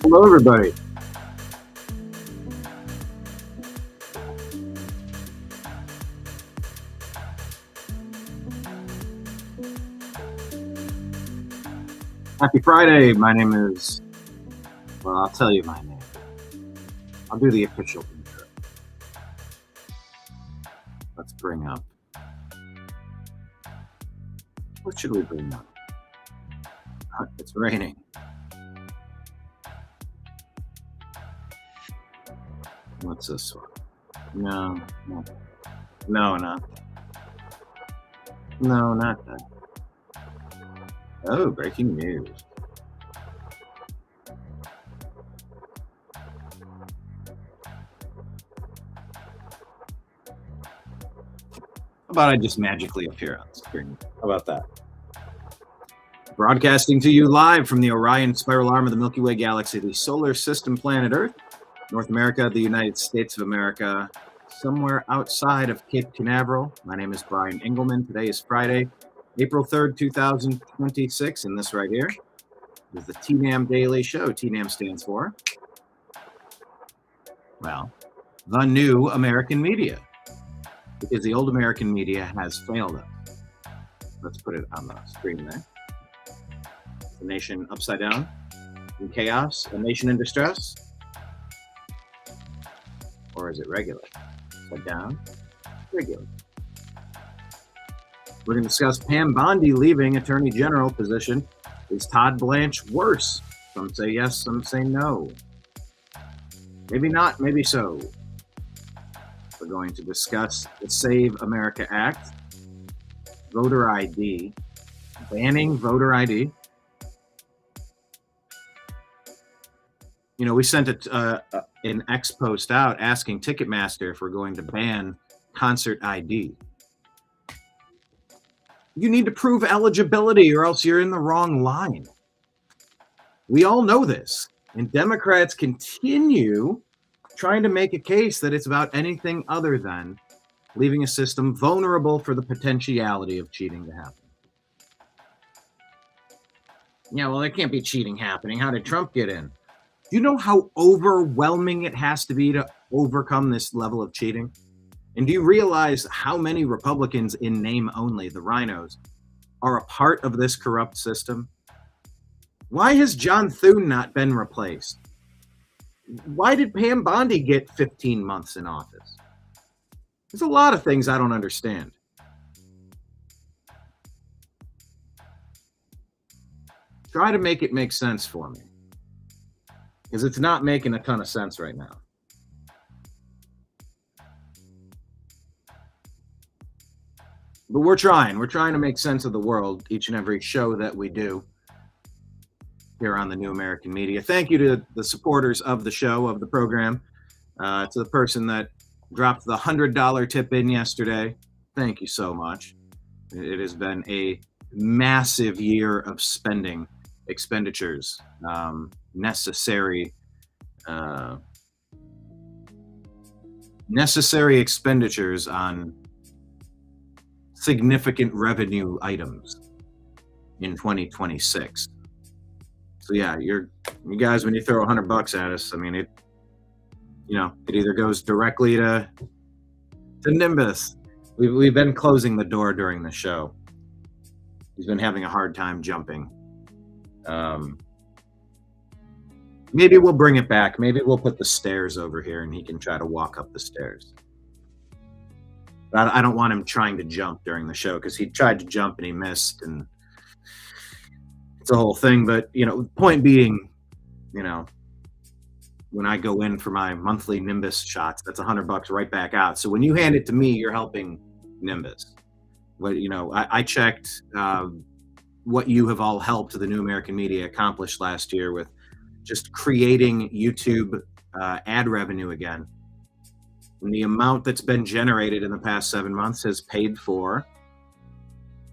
Hello, everybody. Happy Friday. My name is, well, I'll tell you my name. I'll do the official intro. Let's bring up. What should we bring up? It's raining. What's this one? No, not that. Oh, breaking news. How about I just magically appear on the screen? How about that? Broadcasting to you live from the Orion spiral arm of the Milky Way galaxy, the solar system planet Earth, North America, the United States of America, somewhere outside of Cape Canaveral. My name is Brian Engelman. Today is Friday, April 3rd, 2026, and this right here is the TNAM Daily Show. TNAM stands for, well, the new American media, because the old American media has failed us. Let's put it on the screen there. The nation upside down, in chaos, a nation in distress. Or is it regular? Upside down, regular. We're going to discuss Pam Bondi leaving Attorney General position. Is Todd Blanche worse? Some say yes, some say no. Maybe not, maybe so. We're going to discuss the Save America Act, voter ID, banning voter ID. You know, we sent an X post out asking Ticketmaster if we're going to ban concert ID. You need to prove eligibility or else you're in the wrong line. We all know this. And Democrats continue trying to make a case that it's about anything other than leaving a system vulnerable for the potentiality of cheating to happen. Yeah, well, there can't be cheating happening. How did Trump get in? Do you know how overwhelming it has to be to overcome this level of cheating? And do you realize how many Republicans in name only, the rhinos, are a part of this corrupt system? Why has John Thune not been replaced? Why did Pam Bondi get 15 months in office? There's a lot of things I don't understand. Try to make it make sense for me, because it's not making a ton of sense right now. But we're trying to make sense of the world each and every show that we do here on the New American Media. Thank you to the supporters of the show, of the program, to the person that dropped the $100 tip in yesterday. Thank you so much. It has been a massive year of expenditures, necessary expenditures on significant revenue items in 2026. So yeah, you guys, when you throw $100 at us, I mean, it either goes directly to Nimbus. We've been closing the door during the show. He's been having a hard time jumping. Maybe we'll bring it back. Maybe we'll put the stairs over here and he can try to walk up the stairs. But I don't want him trying to jump during the show, because he tried to jump and he missed, and it's a whole thing. But, point being, when I go in for my monthly Nimbus shots, that's $100 right back out. So when you hand it to me, you're helping Nimbus. But, I checked what you have all helped the New American Media accomplish last year with just creating YouTube ad revenue again. And the amount that's been generated in the past 7 months has paid for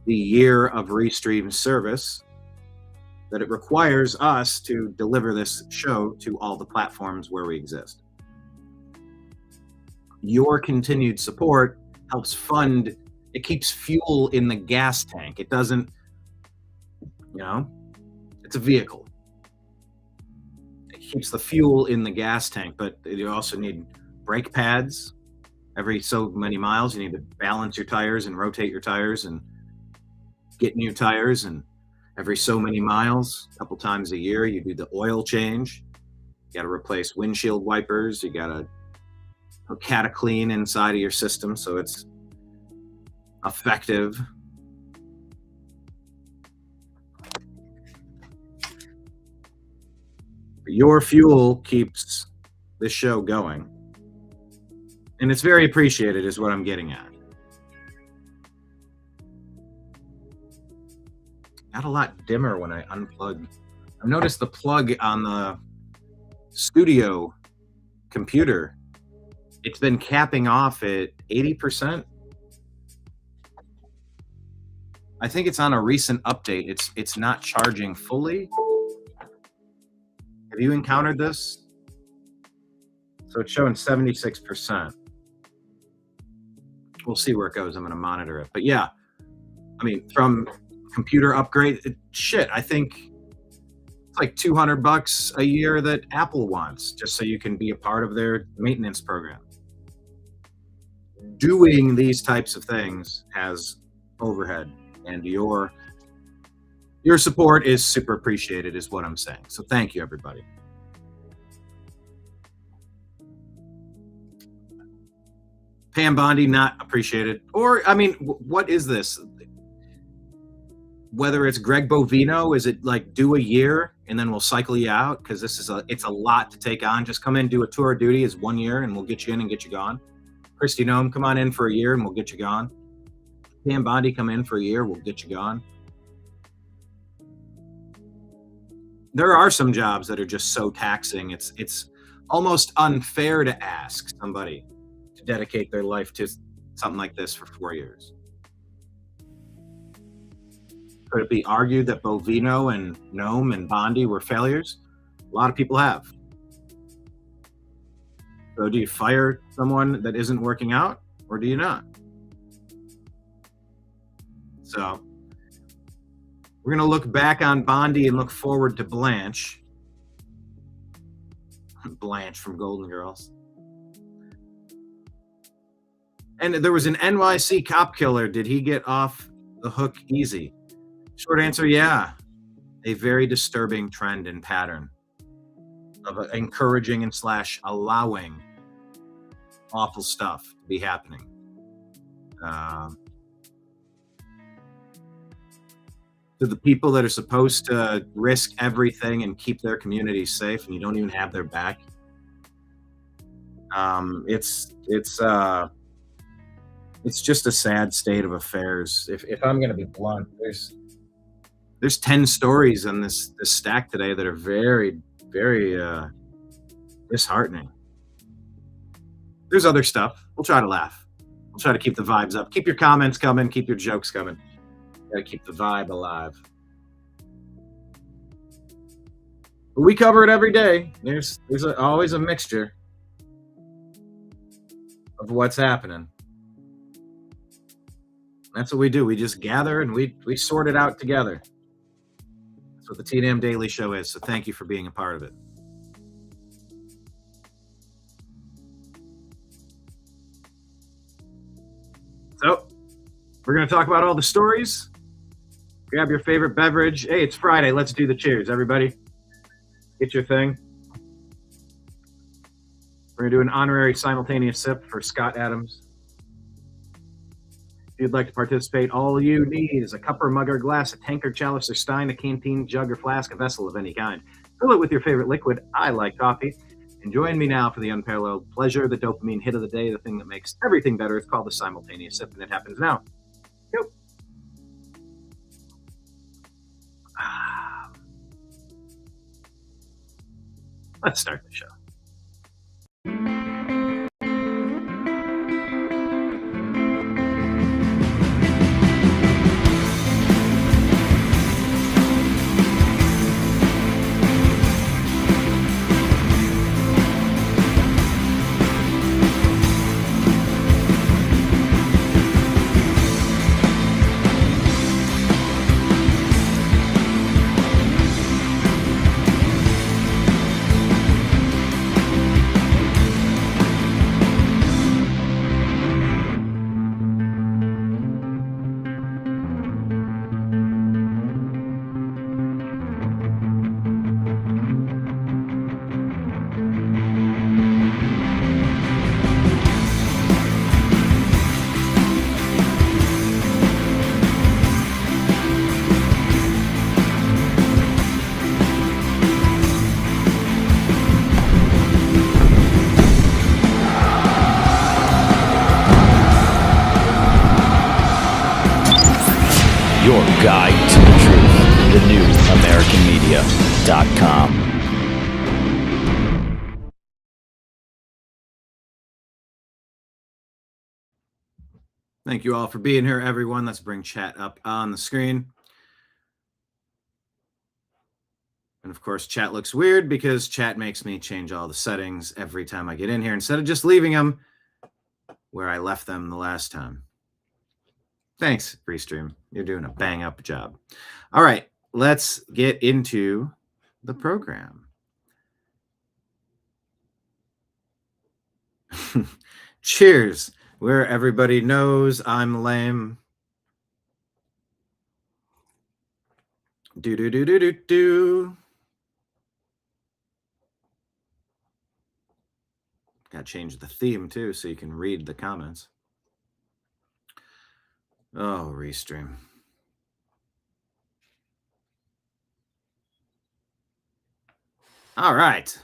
the year of restream service that it requires us to deliver this show to all the platforms where we exist. Your continued support helps fund, it keeps fuel in the gas tank. It doesn't, It's a vehicle. It keeps the fuel in the gas tank, but you also need brake pads. Every so many miles, you need to balance your tires and rotate your tires and get new tires. And every so many miles, a couple times a year, you do the oil change. You got to replace windshield wipers. You got to put Cataclean inside of your system so it's effective. Your fuel keeps this show going. And it's very appreciated, is what I'm getting at. Got a lot dimmer when I unplug. I've noticed the plug on the studio computer, it's been capping off at 80%. I think it's on a recent update. It's not charging fully. Have you encountered this? So it's showing 76%. We'll see where it goes. I'm going to monitor it. But yeah, I mean, from computer upgrade, I think it's like $200 a year that Apple wants, just so you can be a part of their maintenance program. Doing these types of things has overhead, and your support is super appreciated, is what I'm saying. So thank you, everybody. Pam Bondi, not appreciated. Or, I mean, what is this? Whether it's Greg Bovino, is it like do a year and then we'll cycle you out? Because it's a lot to take on. Just come in, do a tour of duty is 1 year and we'll get you in and get you gone. Christy Nome, come on in for a year and we'll get you gone. Pam Bondi, come in for a year, we'll get you gone. There are some jobs that are just so taxing. It's almost unfair to ask somebody to dedicate their life to something like this for 4 years. Could it be argued that Bovino and Nome and Bondi were failures? A lot of people have. So do you fire someone that isn't working out, or do you not? So we're going to look back on Bondi and look forward to Blanche. Blanche from Golden Girls. And there was an NYC cop killer. Did he get off the hook easy? Short answer, yeah. A very disturbing trend and pattern of encouraging and / allowing awful stuff to be happening. To the people that are supposed to risk everything and keep their communities safe, and you don't even have their back. It's just a sad state of affairs. If I'm going to be blunt, there's 10 stories on this stack today that are very, very disheartening. There's other stuff. We'll try to laugh. We'll try to keep the vibes up. Keep your comments coming. Keep your jokes coming. Gotta keep the vibe alive. But we cover it every day. There's always a mixture of what's happening. That's what we do. We just gather and we sort it out together. That's what the TNAM Daily Show is. So thank you for being a part of it. So we're going to talk about all the stories. Grab your favorite beverage. Hey, it's Friday. Let's do the cheers, everybody. Get your thing. We're going to do an honorary simultaneous sip for Scott Adams. If you'd like to participate, all you need is a cup or mug or glass, a tankard, chalice or stein, a canteen, jug or flask, a vessel of any kind. Fill it with your favorite liquid. I like coffee. And join me now for the unparalleled pleasure, the dopamine hit of the day, the thing that makes everything better. It's called the simultaneous sip, and it happens now. Yep. Let's start the show. your guide to the truth. TheNewAmericanMedia.com. Thank you all for being here, everyone. Let's bring chat up on the screen. And of course, chat looks weird because chat makes me change all the settings every time I get in here instead of just leaving them where I left them the last time. Thanks, Restream. You're doing a bang up job. All right, let's get into the program. Cheers, where everybody knows I'm lame. Do. Got to change the theme too so you can read the comments. Oh, Restream. All right.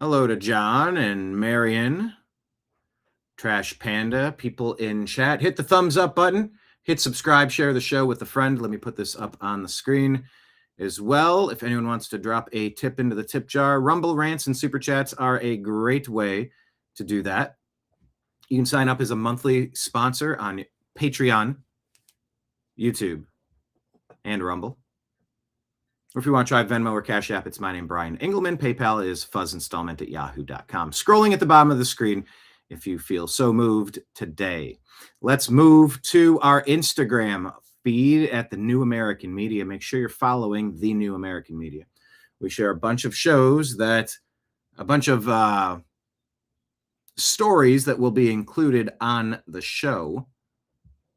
Hello to John and Marion, Trash Panda, people in chat. Hit the thumbs up button. Hit subscribe, share the show with a friend. Let me put this up on the screen as well. If anyone wants to drop a tip into the tip jar, Rumble rants and super chats are a great way to do that. You can sign up as a monthly sponsor on Patreon, YouTube, and Rumble. Or if you want to try Venmo or Cash App, it's my name, Brian Engelman. PayPal is fuzzinstallment@yahoo.com. Scrolling at the bottom of the screen if you feel so moved today. Let's move to our Instagram feed at The New American Media. Make sure you're following The New American Media. We share a bunch of shows a bunch of stories that will be included on the show.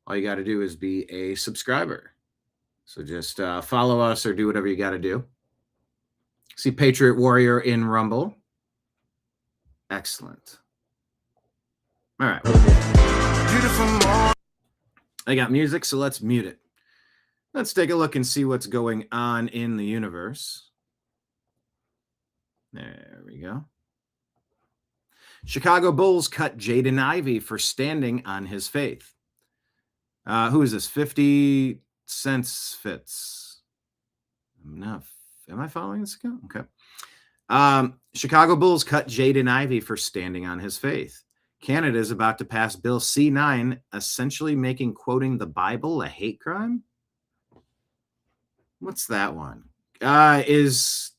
All you got to do is be a subscriber. So just follow us or do whatever you got to do. See Patriot Warrior in Rumble. Excellent. All right. I got music, so let's mute it. Let's take a look and see what's going on in the universe. There we go. Chicago Bulls cut Jaden Ivey for standing on his faith. Who is this? 50 Cents Fits. Am I following this account? Okay. Chicago Bulls cut Jaden Ivey for standing on his faith. Canada is about to pass Bill C-9, essentially making quoting the Bible a hate crime. What's that one? Is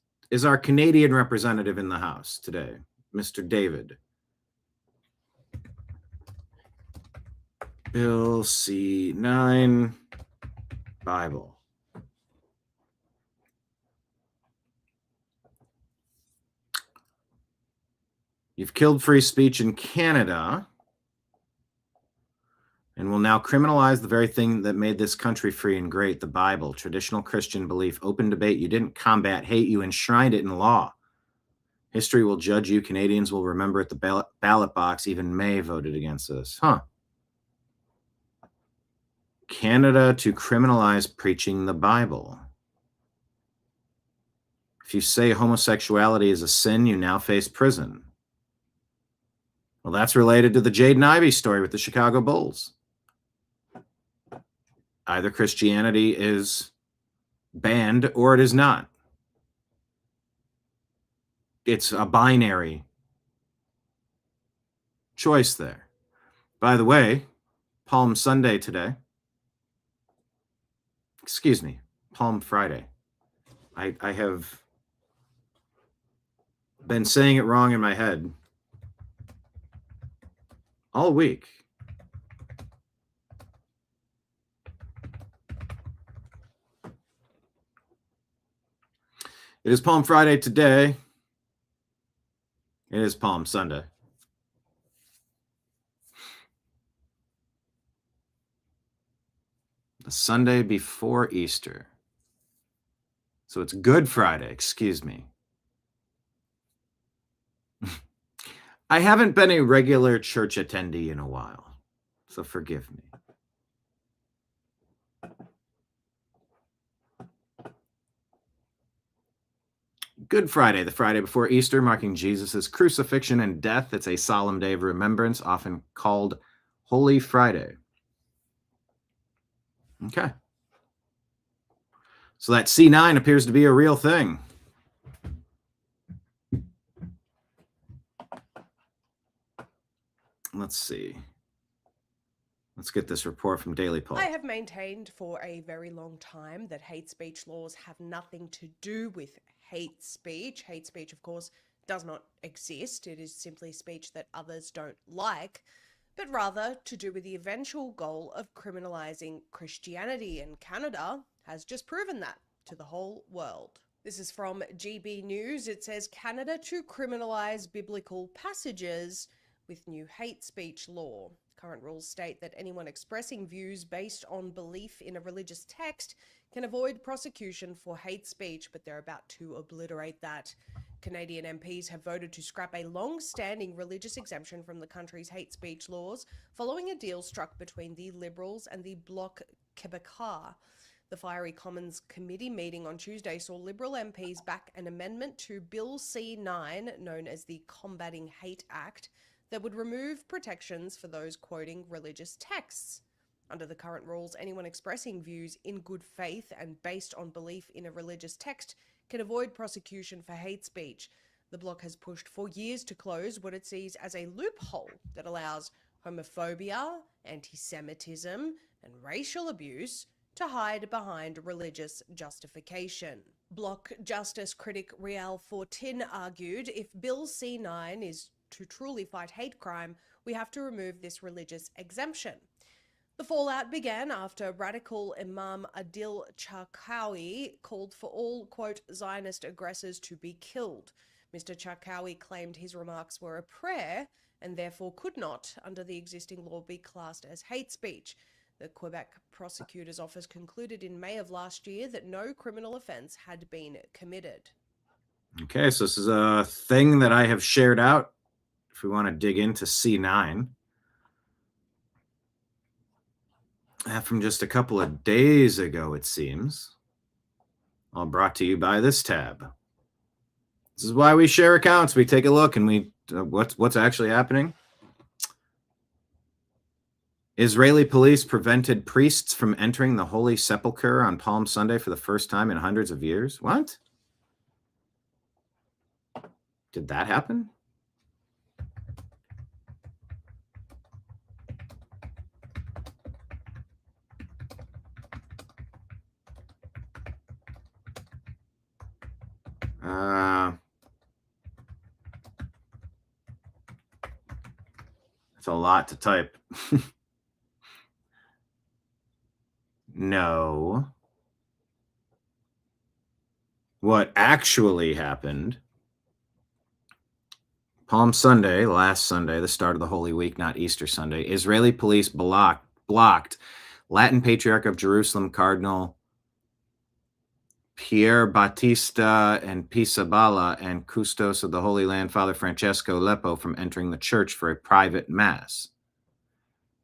our Canadian representative in the House today, Mr. David? Bill C-9, Bible. You've killed free speech in Canada and will now criminalize the very thing that made this country free and great, the Bible, traditional Christian belief, open debate. You didn't combat hate, you enshrined it in law. History will judge you. Canadians will remember at the ballot box. Even May voted against this. Canada to criminalize preaching the Bible. If you say homosexuality is a sin, you now face prison. Well, that's related to the Jaden Ivey story with the Chicago Bulls. Either Christianity is banned or it is not. It's a binary choice there. By the way, Palm Sunday today. Excuse me, Palm Friday. I have been saying it wrong in my head all week. It is Palm Friday today. It is Palm Sunday. The Sunday before Easter. So it's Good Friday, excuse me. I haven't been a regular church attendee in a while, so forgive me. Good Friday, the Friday before Easter, marking Jesus' crucifixion and death. It's a solemn day of remembrance, often called Holy Friday. Okay. So that C9 appears to be a real thing. Let's see. Let's get this report from Daily Poll. I have maintained for a very long time that hate speech laws have nothing to do with hate speech. Hate speech, of course, does not exist. It is simply speech that others don't like, but rather to do with the eventual goal of criminalizing Christianity. And Canada has just proven that to the whole world. This is from GB News. It says Canada to criminalize biblical passages with new hate speech law. Current rules state that anyone expressing views based on belief in a religious text can avoid prosecution for hate speech, but they're about to obliterate that. Canadian MPs have voted to scrap a long-standing religious exemption from the country's hate speech laws following a deal struck between the Liberals and the Bloc Québécois. The Fiery Commons Committee meeting on Tuesday saw Liberal MPs back an amendment to Bill C9, known as the Combating Hate Act, that would remove protections for those quoting religious texts. Under the current rules, anyone expressing views in good faith and based on belief in a religious text can avoid prosecution for hate speech. The Bloc has pushed for years to close what it sees as a loophole that allows homophobia, anti-Semitism, and racial abuse to hide behind religious justification. Bloc Justice critic Rial Fortin argued if Bill C9 is to truly fight hate crime, we have to remove this religious exemption. The fallout began after radical Imam Adil Charkawi called for all, quote, Zionist aggressors to be killed. Mr. Charkawi claimed his remarks were a prayer and therefore could not, under the existing law, be classed as hate speech. The Quebec Prosecutor's Office concluded in May of last year that no criminal offence had been committed. Okay, so this is a thing that I have shared out. If we want to dig into C9, from just a couple of days ago, it seems, all brought to you by this tab. This is why we share accounts. We take a look and we what's actually happening. Israeli police prevented priests from entering the Holy Sepulchre on Palm Sunday for the first time in hundreds of years. What? Did that happen? It's a lot to type. No. What actually happened, Palm Sunday, last Sunday, the start of the Holy Week, not Easter Sunday, Israeli police blocked Latin Patriarch of Jerusalem, Cardinal Pierre Battista and Pisabala and Custos of the Holy Land, Father Francesco Leppo, from entering the church for a private mass.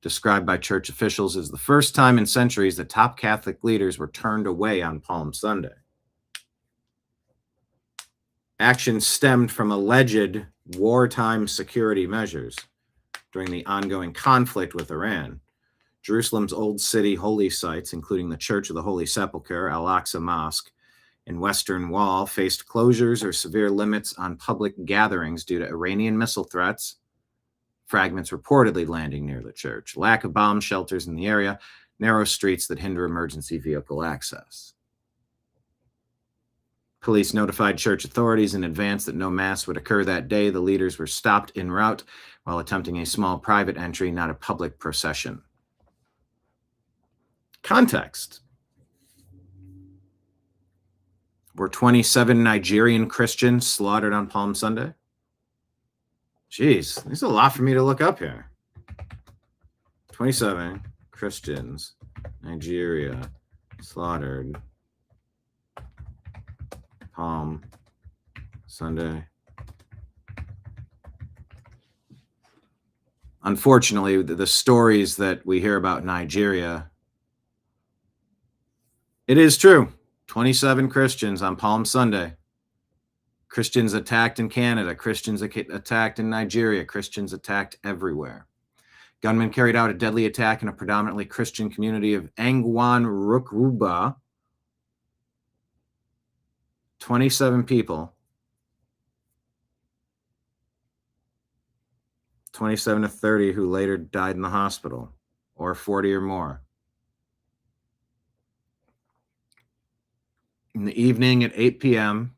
Described by church officials as the first time in centuries that top Catholic leaders were turned away on Palm Sunday. Action stemmed from alleged wartime security measures during the ongoing conflict with Iran. Jerusalem's Old City holy sites, including the Church of the Holy Sepulchre, Al-Aqsa Mosque, and Western Wall, faced closures or severe limits on public gatherings due to Iranian missile threats, fragments reportedly landing near the church, lack of bomb shelters in the area, narrow streets that hinder emergency vehicle access. Police notified church authorities in advance that no mass would occur that day. The leaders were stopped en route while attempting a small private entry, not a public procession. Context. Were 27 Nigerian Christians slaughtered on Palm Sunday? Jeez, there's a lot for me to look up here. 27 Christians, Nigeria, slaughtered Palm Sunday. Unfortunately, the stories that we hear about Nigeria, it is true. 27 Christians on Palm Sunday. Christians attacked in Canada. Christians attacked in Nigeria. Christians attacked everywhere. Gunmen carried out a deadly attack in a predominantly Christian community of Angwan Rukruba. 27 people. 27 to 30 who later died in the hospital, or 40 or more. In the evening at 8 p.m.,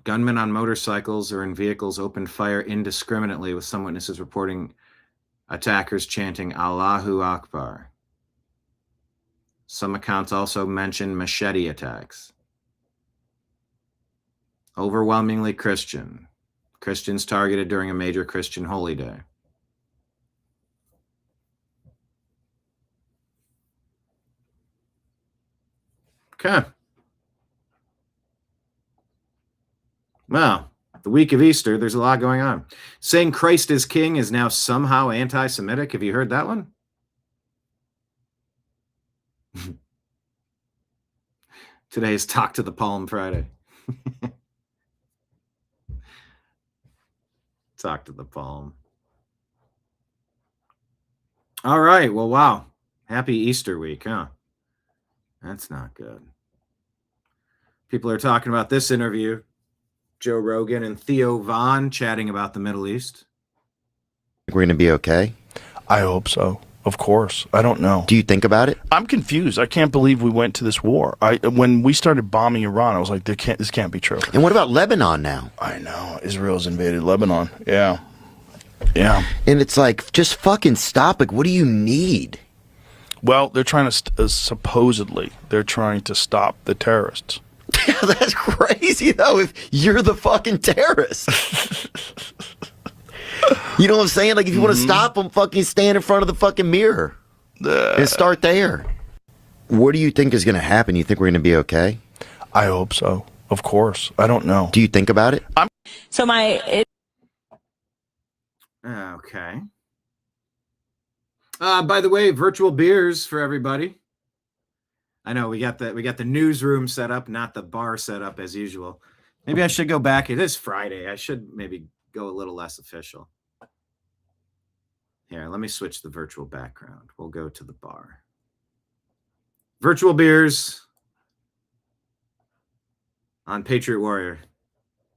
gunmen on motorcycles or in vehicles opened fire indiscriminately, with some witnesses reporting attackers chanting Allahu Akbar. Some accounts also mention machete attacks. Overwhelmingly Christian. Christians targeted during a major Christian holy day. Okay. Well, the week of Easter, there's a lot going on. Saying Christ is king is now somehow anti-Semitic. Have you heard that one? Today is Talk to the Palm Friday. Talk to the Palm. All right. Well, wow. Happy Easter week, huh? That's not good. People are talking about this interview. Joe Rogan and Theo Von chatting about the Middle East. We're going to be okay? I hope so. Of course. I don't know. Do you think about it? I'm confused. I can't believe we went to this war. When we started bombing Iran, I was like, this can't be true. And what about Lebanon now? I know. Israel's invaded Lebanon. Yeah. Yeah. And it's like, just fucking stop. Like, what do you need? Well, they're trying to, supposedly, they're trying to stop the terrorists. That's crazy, though, if you're the fucking terrorist. You know what I'm saying? Like, if you want to stop them, fucking stand in front of the fucking mirror and start there. What do you think is going to happen? You think we're going to be okay? I hope so. Of course. I don't know. Do you think about it? Okay. By the way, virtual beers for everybody. I know we got the newsroom set up, not the bar set up as usual. Maybe I should go back. It is Friday. I should maybe go a little less official. Here, let me switch the virtual background. We'll go to the bar. Virtual beers on Patriot Warrior.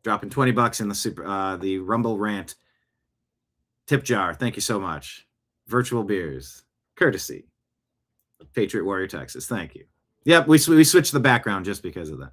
Dropping $20 in the Rumble Rant tip jar. Thank you so much. Virtual beers, courtesy of Patriot Warrior, Texas. Thank you. Yep, we switched the background just because of that.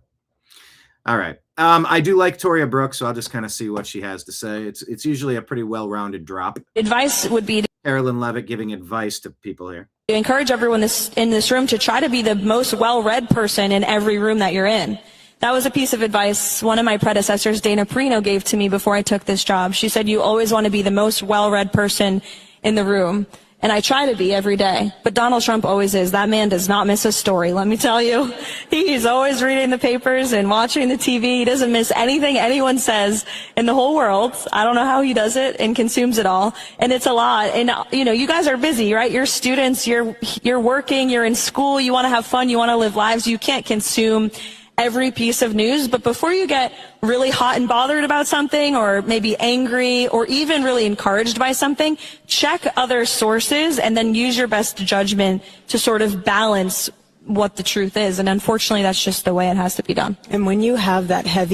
All right. I do like Toria Brooks, so I'll just kind of see what she has to say. It's usually a pretty well-rounded drop. Advice would be to Carolyn Levitt giving advice to people here. encourage everyone in this room to try to be the most well-read person in every room that you're in. That was a piece of advice one of my predecessors, Dana Perino, gave to me before I took this job. She said, you always want to be the most well-read person in the room. And I try to be every day. But Donald Trump always is. That man does not miss a story, let me tell you. He's always reading the papers and watching the TV. He doesn't miss anything anyone says in the whole world. I don't know how he does it and consumes it all. And it's a lot. And, you know, you guys are busy, right? You're students, you're working, you're in school, you want to have fun, you want to live lives. You can't consume every piece of news, but before you get really hot and bothered about something, or maybe angry, or even really encouraged by something, check other sources and then use your best judgment to sort of balance what the truth is. And unfortunately, that's just the way it has to be done. And when you have that heavy...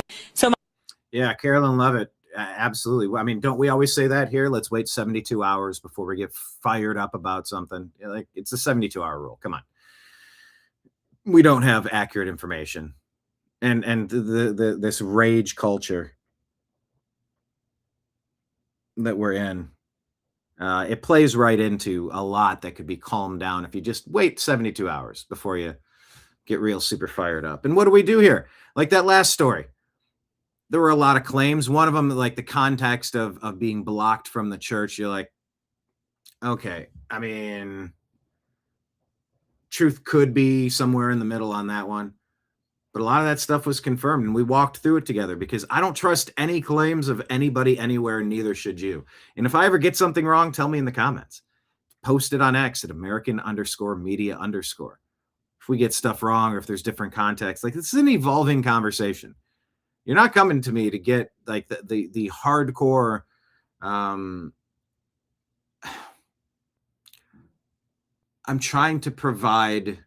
Yeah, Carolyn Levitt, absolutely. I mean, don't we always say that here? Let's wait 72 hours before we get fired up about something. Like, it's a 72-hour rule. Come on. We don't have accurate information. And this rage culture that we're in, it plays right into a lot that could be calmed down if you just wait 72 hours before you get real super fired up. And what do we do here? Like that last story, there were a lot of claims. One of them, like the context of being blocked from the church. You're like, okay, I mean, truth could be somewhere in the middle on that one. But a lot of that stuff was confirmed, and we walked through it together because I don't trust any claims of anybody anywhere, neither should you. And if I ever get something wrong, tell me in the comments. Post it on X at American_media_. If we get stuff wrong or if there's different context, like this is an evolving conversation. You're not coming to me to get like the hardcore I'm trying to provide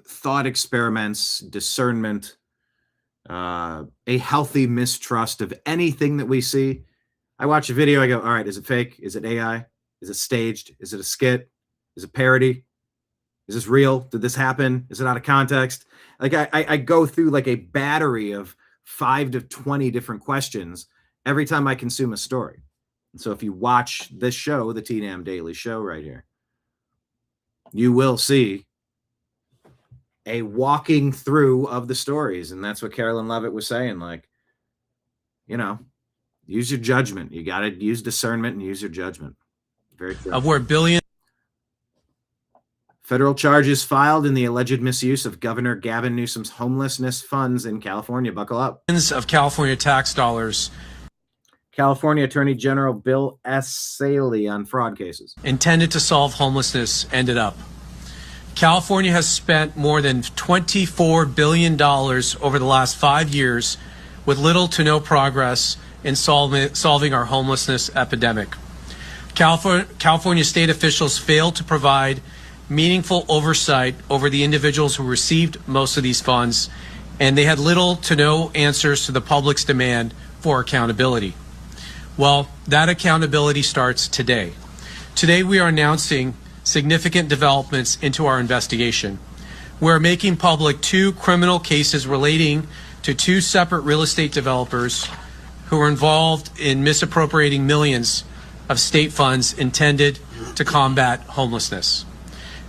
thought experiments, discernment, a healthy mistrust of anything that we see. I watch a video, I go, all right, is it fake? Is it AI? Is it staged? Is it a skit? Is it parody? Is this real? Did this happen? Is it out of context? Like I go through like a battery of 5 to 20 different questions every time I consume a story. And so if you watch this show, the TNAM Daily Show right here, you will see a walking through of the stories. And that's what Carolyn Levitt was saying. Like, you know, use your judgment. You got to use discernment and use your judgment. Very true. Of where billions Federal charges filed in the alleged misuse of Governor Gavin Newsom's homelessness funds in California. Buckle up. of California tax dollars California Attorney General Bill S. Saley on fraud cases. intended to solve homelessness ended up. California has spent more than $24 billion over the last 5 years with little to no progress in solving our homelessness epidemic. California state officials failed to provide meaningful oversight over the individuals who received most of these funds, and they had little to no answers to the public's demand for accountability. Well, that accountability starts today. Today we are announcing significant developments into our investigation. We're making public 2 criminal cases relating to 2 separate real estate developers who were involved in misappropriating millions of state funds intended to combat homelessness.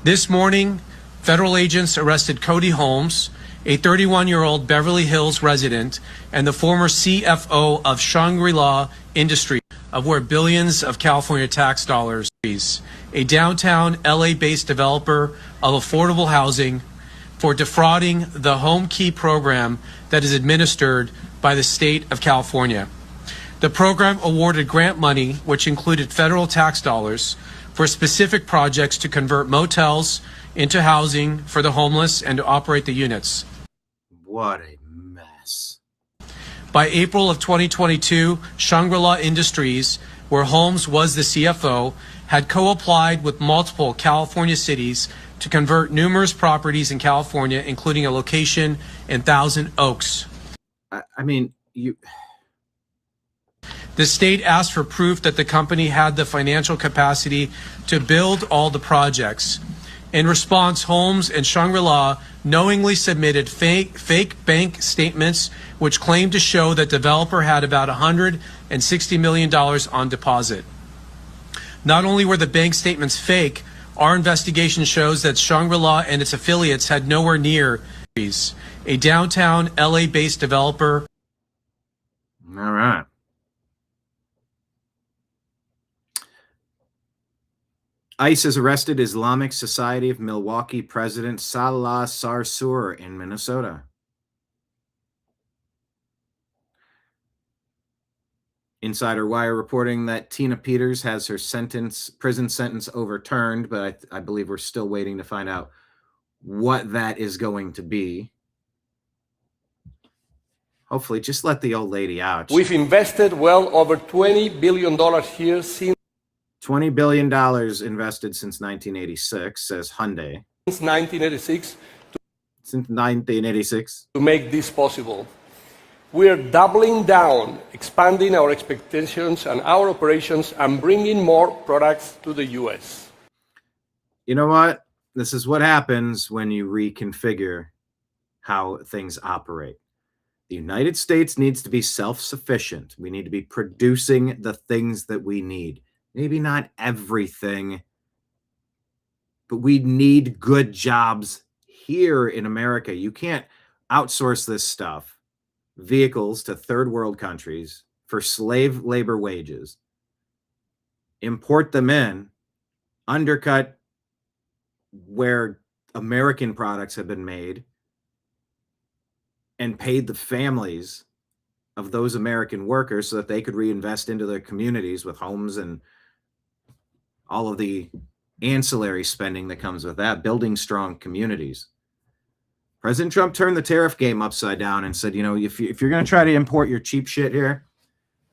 This morning, federal agents arrested Cody Holmes, a 31-year-old Beverly Hills resident and the former CFO of Shangri-La Industries, of where billions of California tax dollars, a downtown LA-based developer of affordable housing, for defrauding the Home Key program that is administered by the state of California. The program awarded grant money, which included federal tax dollars, for specific projects to convert motels into housing for the homeless and to operate the units. What a mess. By April of 2022, Shangri-La Industries, where Holmes was the CFO, had co-applied with multiple California cities to convert numerous properties in California, including a location in Thousand Oaks. I mean, The state asked for proof that the company had the financial capacity to build all the projects. In response, Holmes and Shangri-La knowingly submitted fake bank statements which claimed to show that developer had about $160 million on deposit. Not only were the bank statements fake, our investigation shows that Shangri-La and its affiliates had nowhere near a downtown LA-based developer. all right. ICE has arrested Islamic Society of Milwaukee President Salah Sarsour in Minnesota. Insider Wire reporting that Tina Peters has her prison sentence overturned, but I believe we're still waiting to find out what that is going to be. Hopefully, just let the old lady out. We've invested well over $20 billion here since $20 billion invested since 1986, says Hyundai. 1986 Since 1986. to make this possible. We're doubling down, expanding our expectations and our operations, and bringing more products to the U.S. You know what? This is what happens when you reconfigure how things operate. The United States needs to be self-sufficient. We need to be producing the things that we need. Maybe not everything, but we need good jobs here in America. You can't outsource this stuff, vehicles to third world countries for slave labor wages, import them in, undercut where American products have been made, and paid the families of those American workers so that they could reinvest into their communities with homes and all of the ancillary spending that comes with that, building strong communities. President Trump turned the tariff game upside down and said, if you're going to try to import your cheap shit here,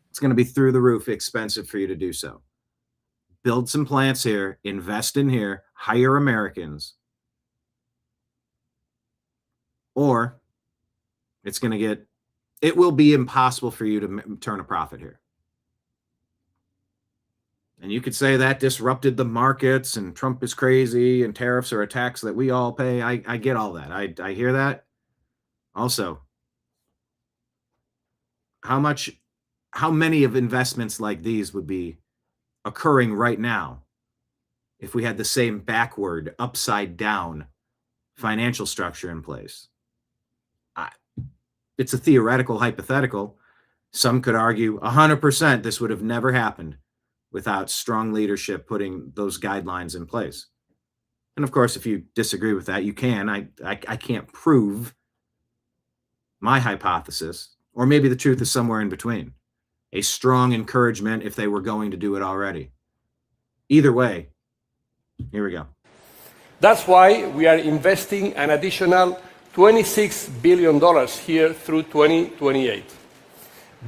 it's going to be through the roof expensive for you to do so. Build some plants here, invest in here, hire Americans, or it will be impossible for you to turn a profit here. And you could say that disrupted the markets and Trump is crazy and tariffs are a tax that we all pay. I get all that. I hear that. Also, how many of investments like these would be occurring right now if we had the same backward, upside down financial structure in place? It's a theoretical hypothetical. Some could argue 100% this would have never happened without strong leadership putting those guidelines in place. And of course, if you disagree with that, you can. I can't prove my hypothesis, or maybe the truth is somewhere in between. A strong encouragement if they were going to do it already. Either way, here we go. That's why we are investing an additional $26 billion here through 2028.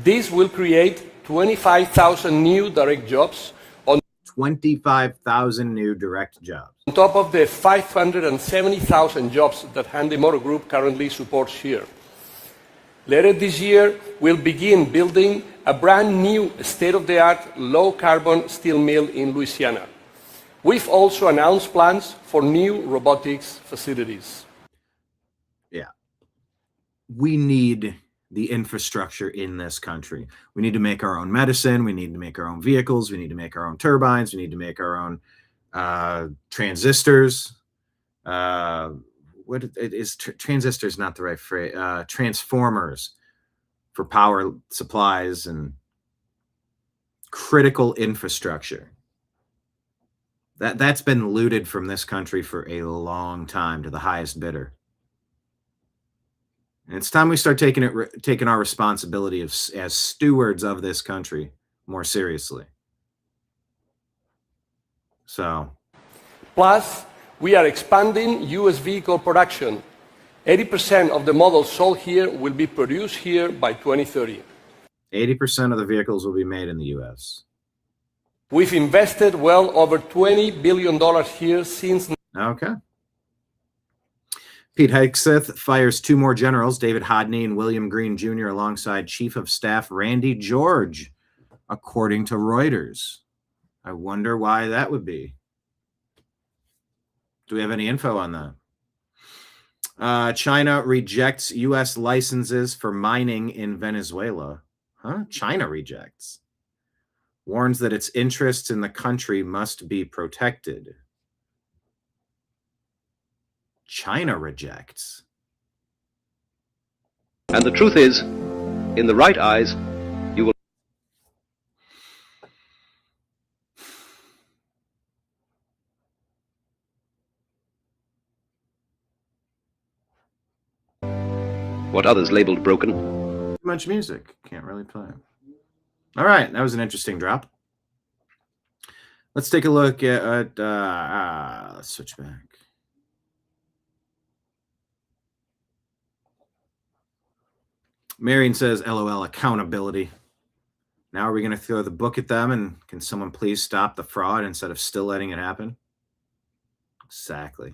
This will create 25,000 new direct jobs on 25,000 new direct jobs. On top of the 570,000 jobs that Handy Motor Group currently supports here. Later this year, we'll begin building a brand new state-of-the-art low-carbon steel mill in Louisiana. We've also announced plans for new robotics facilities. Yeah. We need the infrastructure in this country. We need to make our own medicine. We need to make our own vehicles. We need to make our own turbines. We need to make our own transistors. Transistors not the right phrase? Transformers for power supplies and critical infrastructure. That's been looted from this country for a long time to the highest bidder. And it's time we start taking our responsibility as stewards of this country more seriously. So, plus, we are expanding U.S. vehicle production. 80% of the models sold here will be produced here by 2030. 80% of the vehicles will be made in the U.S. We've invested well over $20 billion here since... Okay. Pete Hegseth fires 2 more generals, David Hodney and William Green Jr., alongside Chief of Staff Randy George, according to Reuters. I wonder why that would be. Do we have any info on that? China rejects U.S. licenses for mining in Venezuela. Huh? China rejects. Warns that its interests in the country must be protected. China rejects. And the truth is, in the right eyes, you will... what others labeled broken. Too much music. Can't really play. All right, that was an interesting drop. Let's take a look at let's switch back. Marion says, LOL, accountability. Now are we going to throw the book at them and can someone please stop the fraud instead of still letting it happen? Exactly.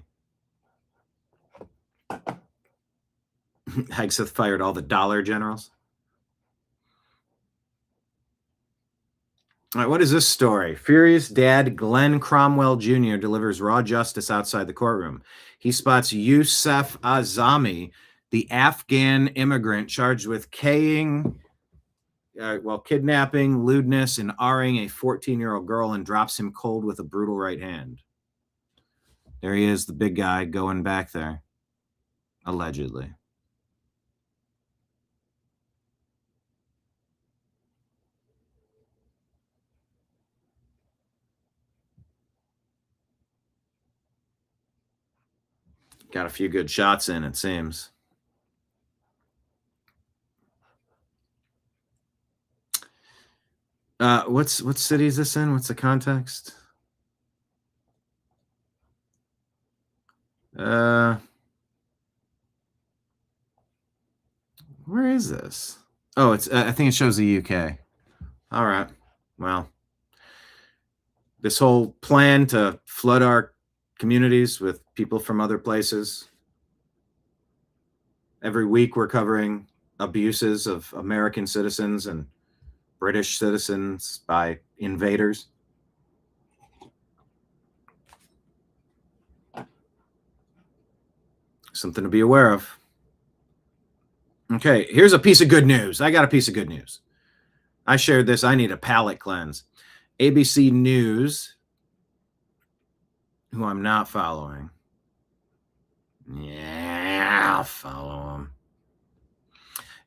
Hegseth fired all the dollar generals. All right, what is this story? Furious dad Glenn Cromwell Jr. delivers raw justice outside the courtroom. He spots Youssef Azami, the Afghan immigrant charged with kidnapping, lewdness, and R-ing a 14-year-old girl, and drops him cold with a brutal right hand. There he is, the big guy going back there, allegedly. Got a few good shots in, it seems. What city is this in? What's the context? Where is this? Oh, it's. I think it shows the UK. All right. Well, this whole plan to flood our communities with people from other places. Every week we're covering abuses of American citizens and British citizens by invaders. Something to be aware of. Okay, here's a piece of good news. I got a piece of good news. I shared this. I need a palate cleanse. ABC News, who I'm not following. Yeah, I'll follow him.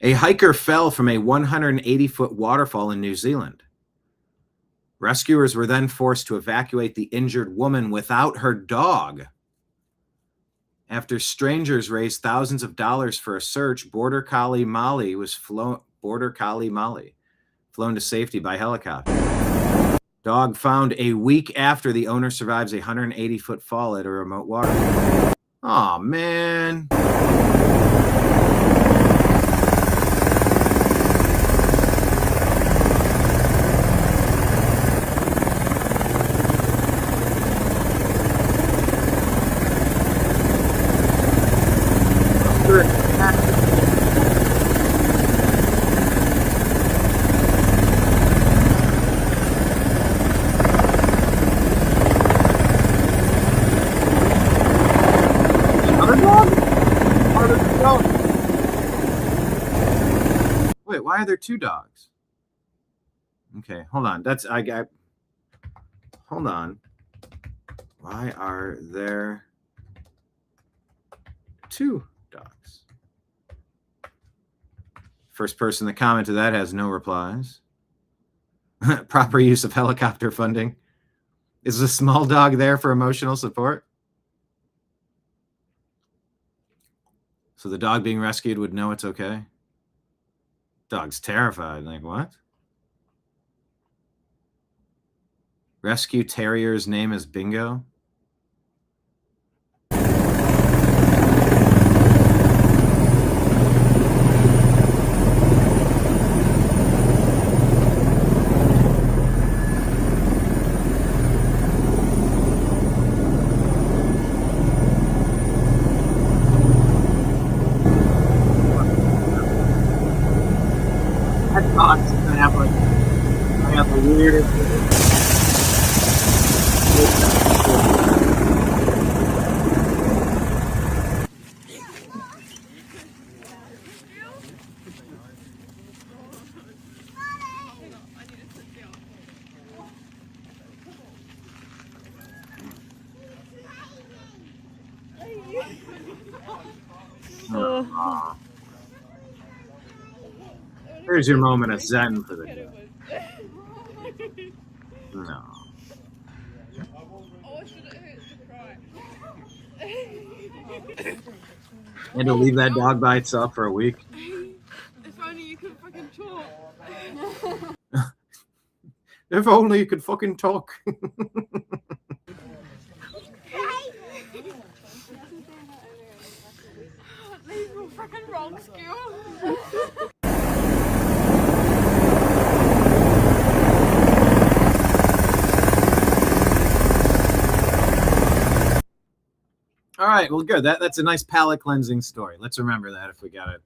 A hiker fell from a 180-foot waterfall in New Zealand. Rescuers were then forced to evacuate the injured woman without her dog. After strangers raised thousands of dollars for a search, Border Collie Molly was flown to safety by helicopter. Dog found a week after the owner survives a 180-foot fall at a remote waterfall. Oh man. Wait, why are there two dogs? Okay, hold on. Hold on. Why are there two dogs? First person that commented that has no replies. Proper use of helicopter funding. Is the small dog there for emotional support? So the dog being rescued would know it's okay? Dog's terrified. Like, what? Rescue terrier's name is Bingo? I have the weirdest. Here's your moment of zen for the day. No. And to leave that dog by itself for a week. If only you could fucking talk. If only you could fucking talk. These were fucking wrong skill. All right, well, good. That's a nice palate cleansing story. Let's remember that if we gotta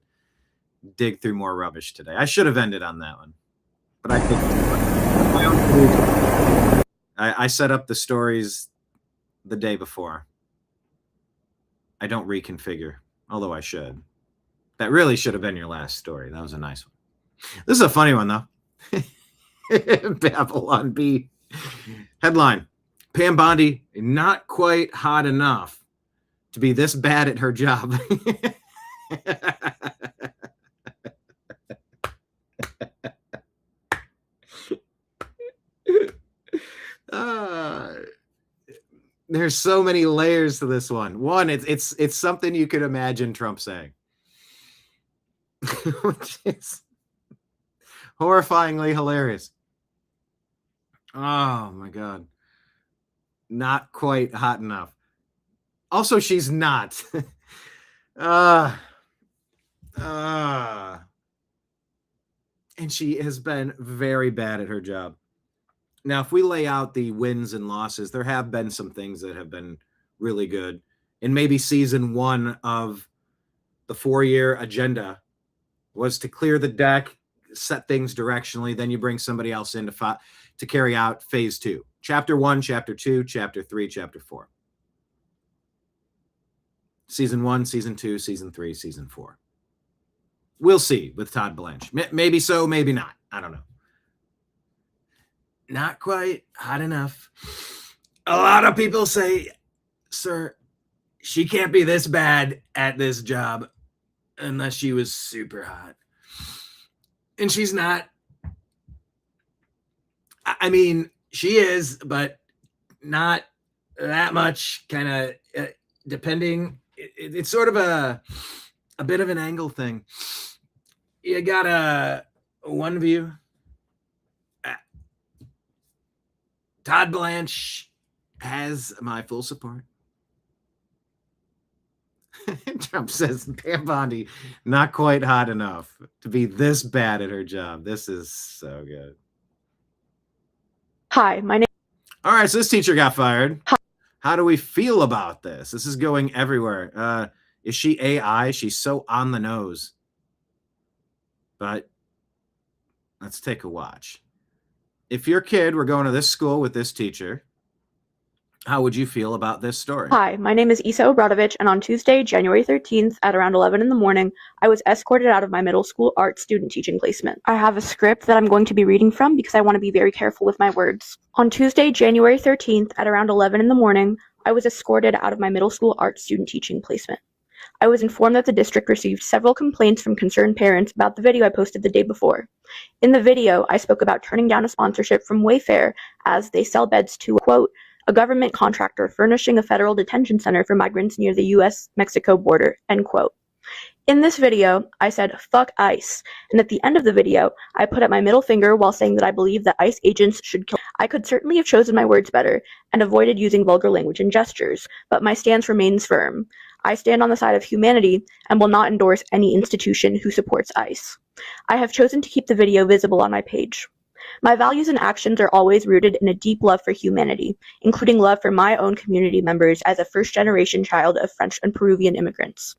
dig through more rubbish today. I should have ended on that one, but I think my own I set up the stories the day before. I don't reconfigure, although I should. That really should have been your last story. That was a nice one. This is a funny one, though. Babylon B. Headline: Pam Bondi, not quite hot enough to be this bad at her job. There's so many layers to this one. One, it's something you could imagine Trump saying, which is horrifyingly hilarious. Oh my God. Not quite hot enough. Also, she's not. And she has been very bad at her job. Now, if we lay out the wins and losses, there have been some things that have been really good. And maybe season 1 of the 4-year agenda was to clear the deck, set things directionally. Then you bring somebody else in to carry out phase 2. Chapter 1, chapter 2, chapter 3, chapter 4. Season 1, season 2, season 3, season 4. We'll see with Todd Blanche. Maybe so, maybe not. I don't know. Not quite hot enough. A lot of people say, sir, she can't be this bad at this job unless she was super hot. And she's not. I mean, she is, but not that much, kind of depending. It's sort of a bit of an angle thing. You got a one view. Todd Blanche has my full support. Trump says Pam Bondi not quite hot enough to be this bad at her job. This is so good. Hi, my name. All right, so this teacher got fired. Hi. How do we feel about this? This is going everywhere. Is she AI? She's so on the nose. But let's take a watch. If your kid were going to this school with this teacher, how would you feel about this story? Hi, my name is Isa Obradovich, and on Tuesday, January 13th, at around 11 in the morning, I was escorted out of my middle school art student teaching placement. I have a script that I'm going to be reading from because I want to be very careful with my words. On Tuesday, January 13th, at around 11 in the morning, I was escorted out of my middle school art student teaching placement. I was informed that the district received several complaints from concerned parents about the video I posted the day before. In the video, I spoke about turning down a sponsorship from Wayfair as they sell beds to, quote, a government contractor furnishing a federal detention center for migrants near the U.S.-Mexico border, end quote. In this video, I said, fuck ICE, and at the end of the video, I put up my middle finger while saying that I believe that ICE agents should kill. I could certainly have chosen my words better and avoided using vulgar language and gestures, but my stance remains firm. I stand on the side of humanity and will not endorse any institution who supports ICE. I have chosen to keep the video visible on my page. My values and actions are always rooted in a deep love for humanity, including love for my own community members as a first-generation child of French and Peruvian immigrants.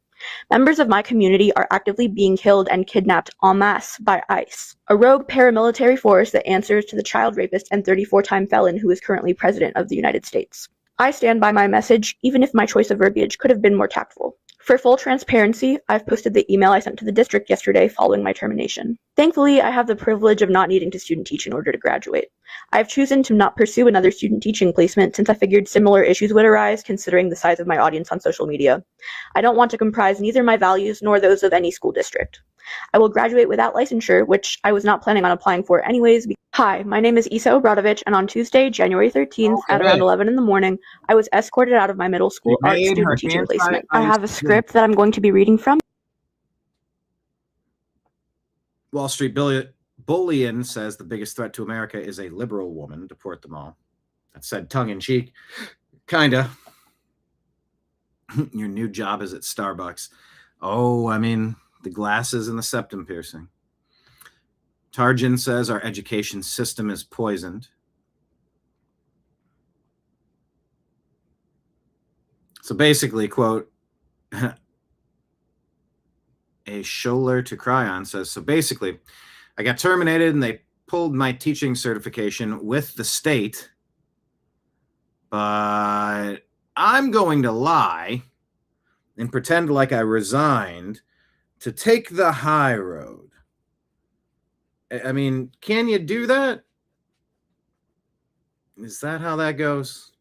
Members of my community are actively being killed and kidnapped en masse by ICE, a rogue paramilitary force that answers to the child rapist and 34-time felon who is currently president of the United States. I stand by my message, even if my choice of verbiage could have been more tactful. For full transparency, I've posted the email I sent to the district yesterday following my termination. Thankfully, I have the privilege of not needing to student teach in order to graduate. I've chosen to not pursue another student teaching placement since I figured similar issues would arise considering the size of my audience on social media. I don't want to comprise neither my values nor those of any school district. I will graduate without licensure, which I was not planning on applying for anyways. Hi, my name is Isa Obradovich, and on Tuesday, January 13th, at around 11 in the morning, I was escorted out of my middle school art student teaching placement. I have a script that I'm going to be reading from. Wall Street Bullion says the biggest threat to America is a liberal woman. Deport them all. That's said tongue-in-cheek. Kinda. Your new job is at Starbucks. Oh, I mean, the glasses and the septum piercing. Tarjan says our education system is poisoned. So basically, quote, a ller to cry on says, so basically, I got terminated and they pulled my teaching certification with the state, but I'm going to lie and pretend like I resigned to take the high road. I mean, can you do that? Is that how that goes?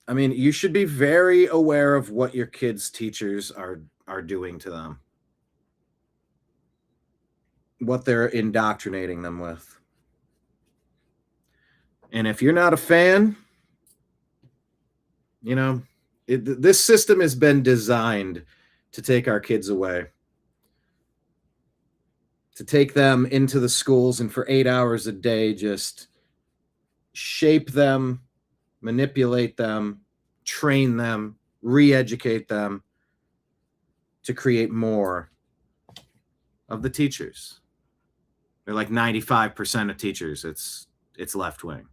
I mean, you should be very aware of what your kids' teachers are doing to them, what they're indoctrinating them with. And if you're not a fan, you know, this system has been designed to take our kids away, to take them into the schools and for 8 hours a day just shape them, manipulate them, train them, re-educate them, to create more of the teachers. They're like 95% of teachers. It's left wing.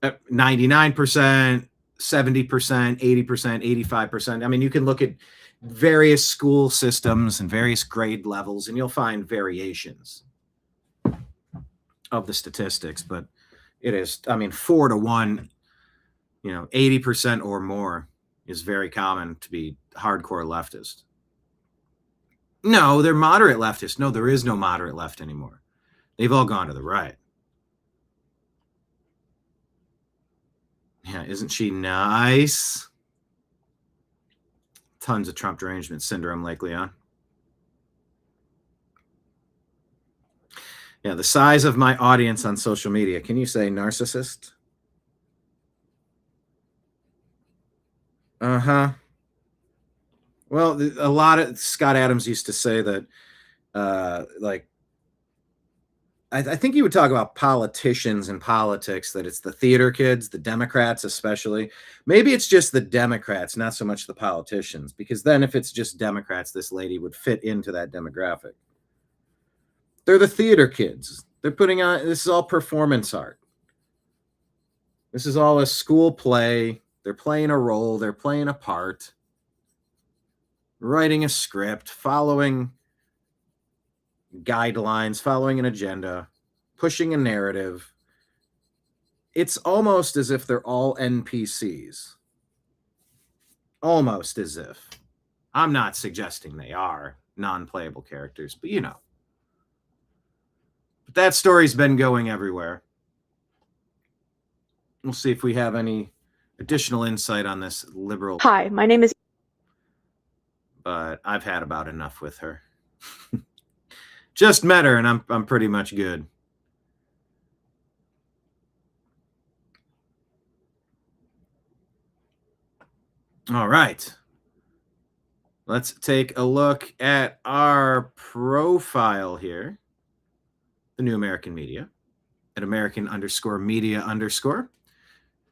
99%, 70%, 80%, 85%. I mean, you can look at various school systems and various grade levels, and you'll find variations of the statistics, but it is, I mean, 4 to 1, 80% or more is very common to be hardcore leftist. No, they're moderate leftist. No, there is no moderate left anymore. They've all gone to the right. Yeah, isn't she nice? Tons of Trump derangement syndrome lately on. Yeah, the size of my audience on social media. Can you say narcissist? Uh-huh. Well, a lot of Scott Adams used to say that, I think he would talk about politicians and politics, that it's the theater kids, the Democrats especially. Maybe it's just the Democrats, not so much the politicians, because then if it's just Democrats, this lady would fit into that demographic. They're the theater kids. They're putting on, this is all performance art. This is all a school play. They're playing a role. They're playing a part. Writing a script, following guidelines, following an agenda, pushing a narrative. It's almost as if they're all NPCs. Almost as if. I'm not suggesting they are non-playable characters, but But that story's been going everywhere. We'll see if we have any additional insight on this liberal. Hi, my name is. But I've had about enough with her. Just met her, and I'm pretty much good. All right. Let's take a look at our profile here. The New American Media at American_media_.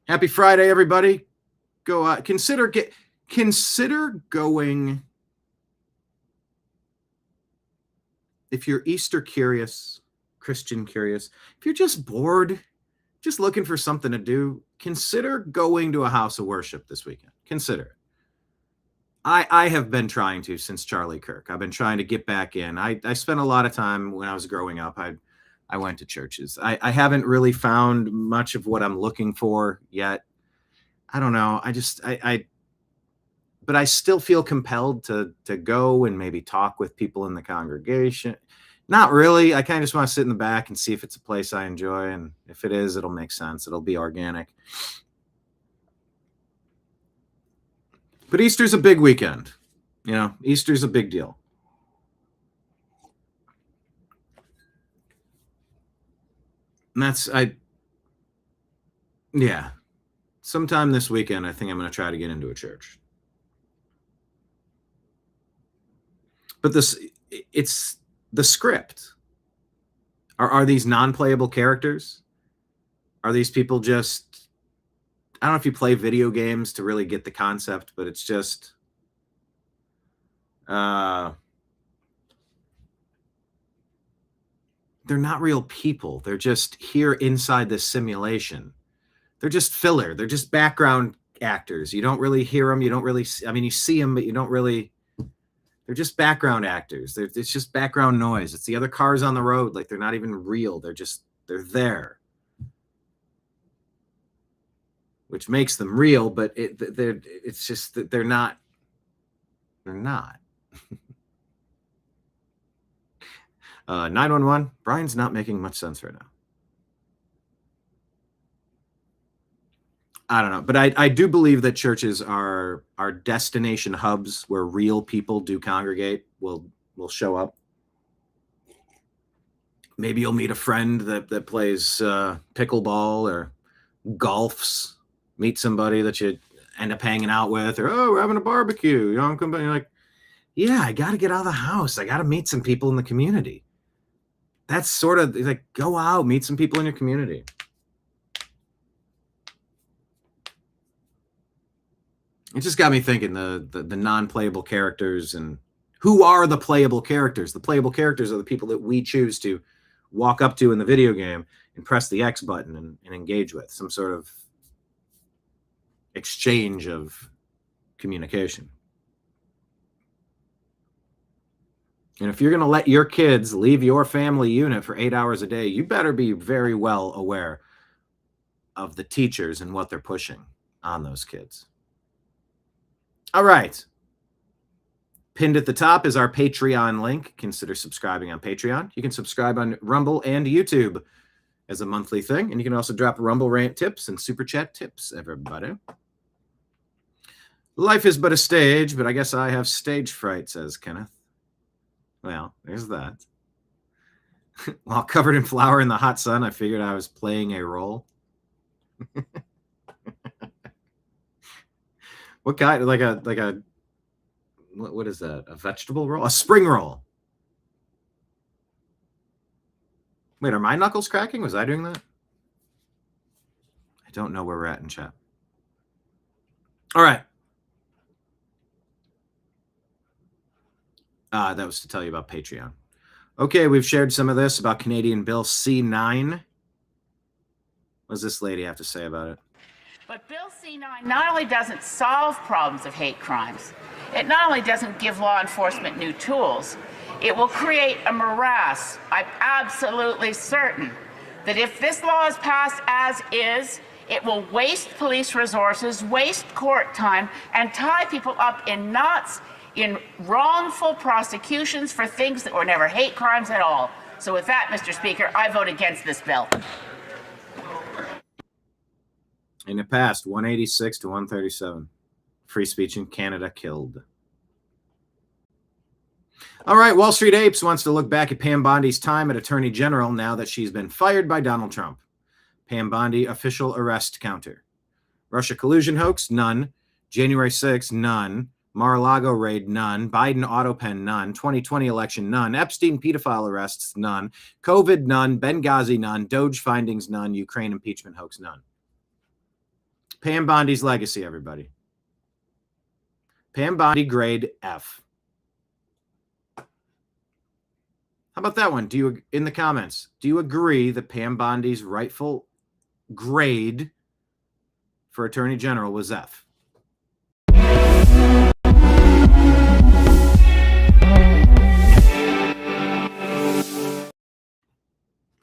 Happy Friday, everybody. Go out. Consider going. If you're Easter curious, Christian curious, if you're just bored, just looking for something to do, consider going to a house of worship this weekend. Consider. I have been trying to since Charlie Kirk. I've been trying to get back in. I spent a lot of time when I was growing up. I went to churches. I haven't really found much of what I'm looking for yet. I don't know. But I still feel compelled to go and maybe talk with people in the congregation. Not really. I kind of just want to sit in the back and see if it's a place I enjoy. And if it is, it'll make sense. It'll be organic. But Easter's a big weekend. Easter's a big deal. And sometime this weekend, I think I'm going to try to get into a church. But it's the script. Are these non-playable characters? Are these people just, I don't know if you play video games to really get the concept, but it's just, they're not real people. They're just here inside this simulation. They're just filler. They're just background actors. You don't really hear them. You don't really, you see them, but you don't really. They're just background actors. It's just background noise. It's the other cars on the road. Like, they're not even real. They're there. Which makes them real, but it's just that they're not. They're not. 911. Brian's not making much sense right now. I don't know, but I do believe that churches are destination hubs where real people do congregate, will show up. Maybe you'll meet a friend that plays pickleball or golfs. Meet somebody that you end up hanging out with, or we're having a barbecue. Come back. You're like, yeah, I got to get out of the house. I got to meet some people in the community. That's sort of like, go out, meet some people in your community. It just got me thinking the non-playable characters, and who are the playable characters? The playable characters are the people that we choose to walk up to in the video game and press the X button and engage with, some sort of exchange of communication. And if you're going to let your kids leave your family unit for 8 hours a day, you better be very well aware of the teachers and what they're pushing on those kids. All right. Pinned at the top is our Patreon link. Consider subscribing on Patreon. You can subscribe on Rumble and YouTube as a monthly thing. And you can also drop Rumble rant tips and super chat tips, everybody. Life is but a stage, but I guess I have stage fright, says Kenneth. Well, there's that. While covered in flour in the hot sun, I figured I was playing a role. What kind? Like a what is that? A vegetable roll? A spring roll. Wait, are my knuckles cracking? Was I doing that? I don't know where we're at in chat. All right. That was to tell you about Patreon. Okay, we've shared some of this about Canadian Bill C9. What does this lady have to say about it? But Bill C9 not only doesn't solve problems of hate crimes, it not only doesn't give law enforcement new tools, it will create a morass. I'm absolutely certain that if this law is passed as is, it will waste police resources, waste court time, and tie people up in knots in wrongful prosecutions for things that were never hate crimes at all. So with that, Mr. Speaker, I vote against this bill. And it passed 186 to 137. Free speech in Canada killed. All right, Wall Street Apes wants to look back at Pam Bondi's time at Attorney General now that she's been fired by Donald Trump. Pam Bondi official arrest counter. Russia collusion hoax, none. January 6th, none. Mar-a-Lago raid, none. Biden auto pen, none. 2020 election, none. Epstein pedophile arrests, none. COVID, none. Benghazi, none. Doge findings, none. Ukraine impeachment hoax, none. Pam Bondi's legacy, everybody. Pam Bondi, grade F. How about that one? Do you, in the comments, do you agree that Pam Bondi's rightful grade for Attorney General was F?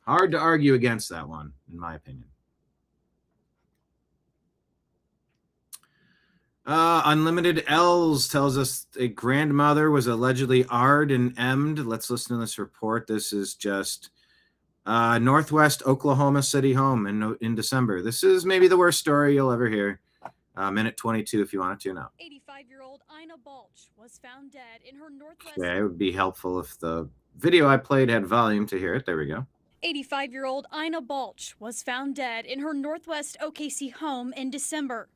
Hard to argue against that one, in my opinion. Unlimited L's tells us a grandmother was allegedly R'd and M'd. Let's listen to this report. This is just Northwest Oklahoma City home in December. This is maybe the worst story you'll ever hear. Minute 22 if you want to tune out. 85-year-old Ina Balch was found dead in her Northwest... Okay, it would be helpful if the video I played had volume to hear it. There we go. 85-year-old Ina Balch was found dead in her Northwest OKC home in December.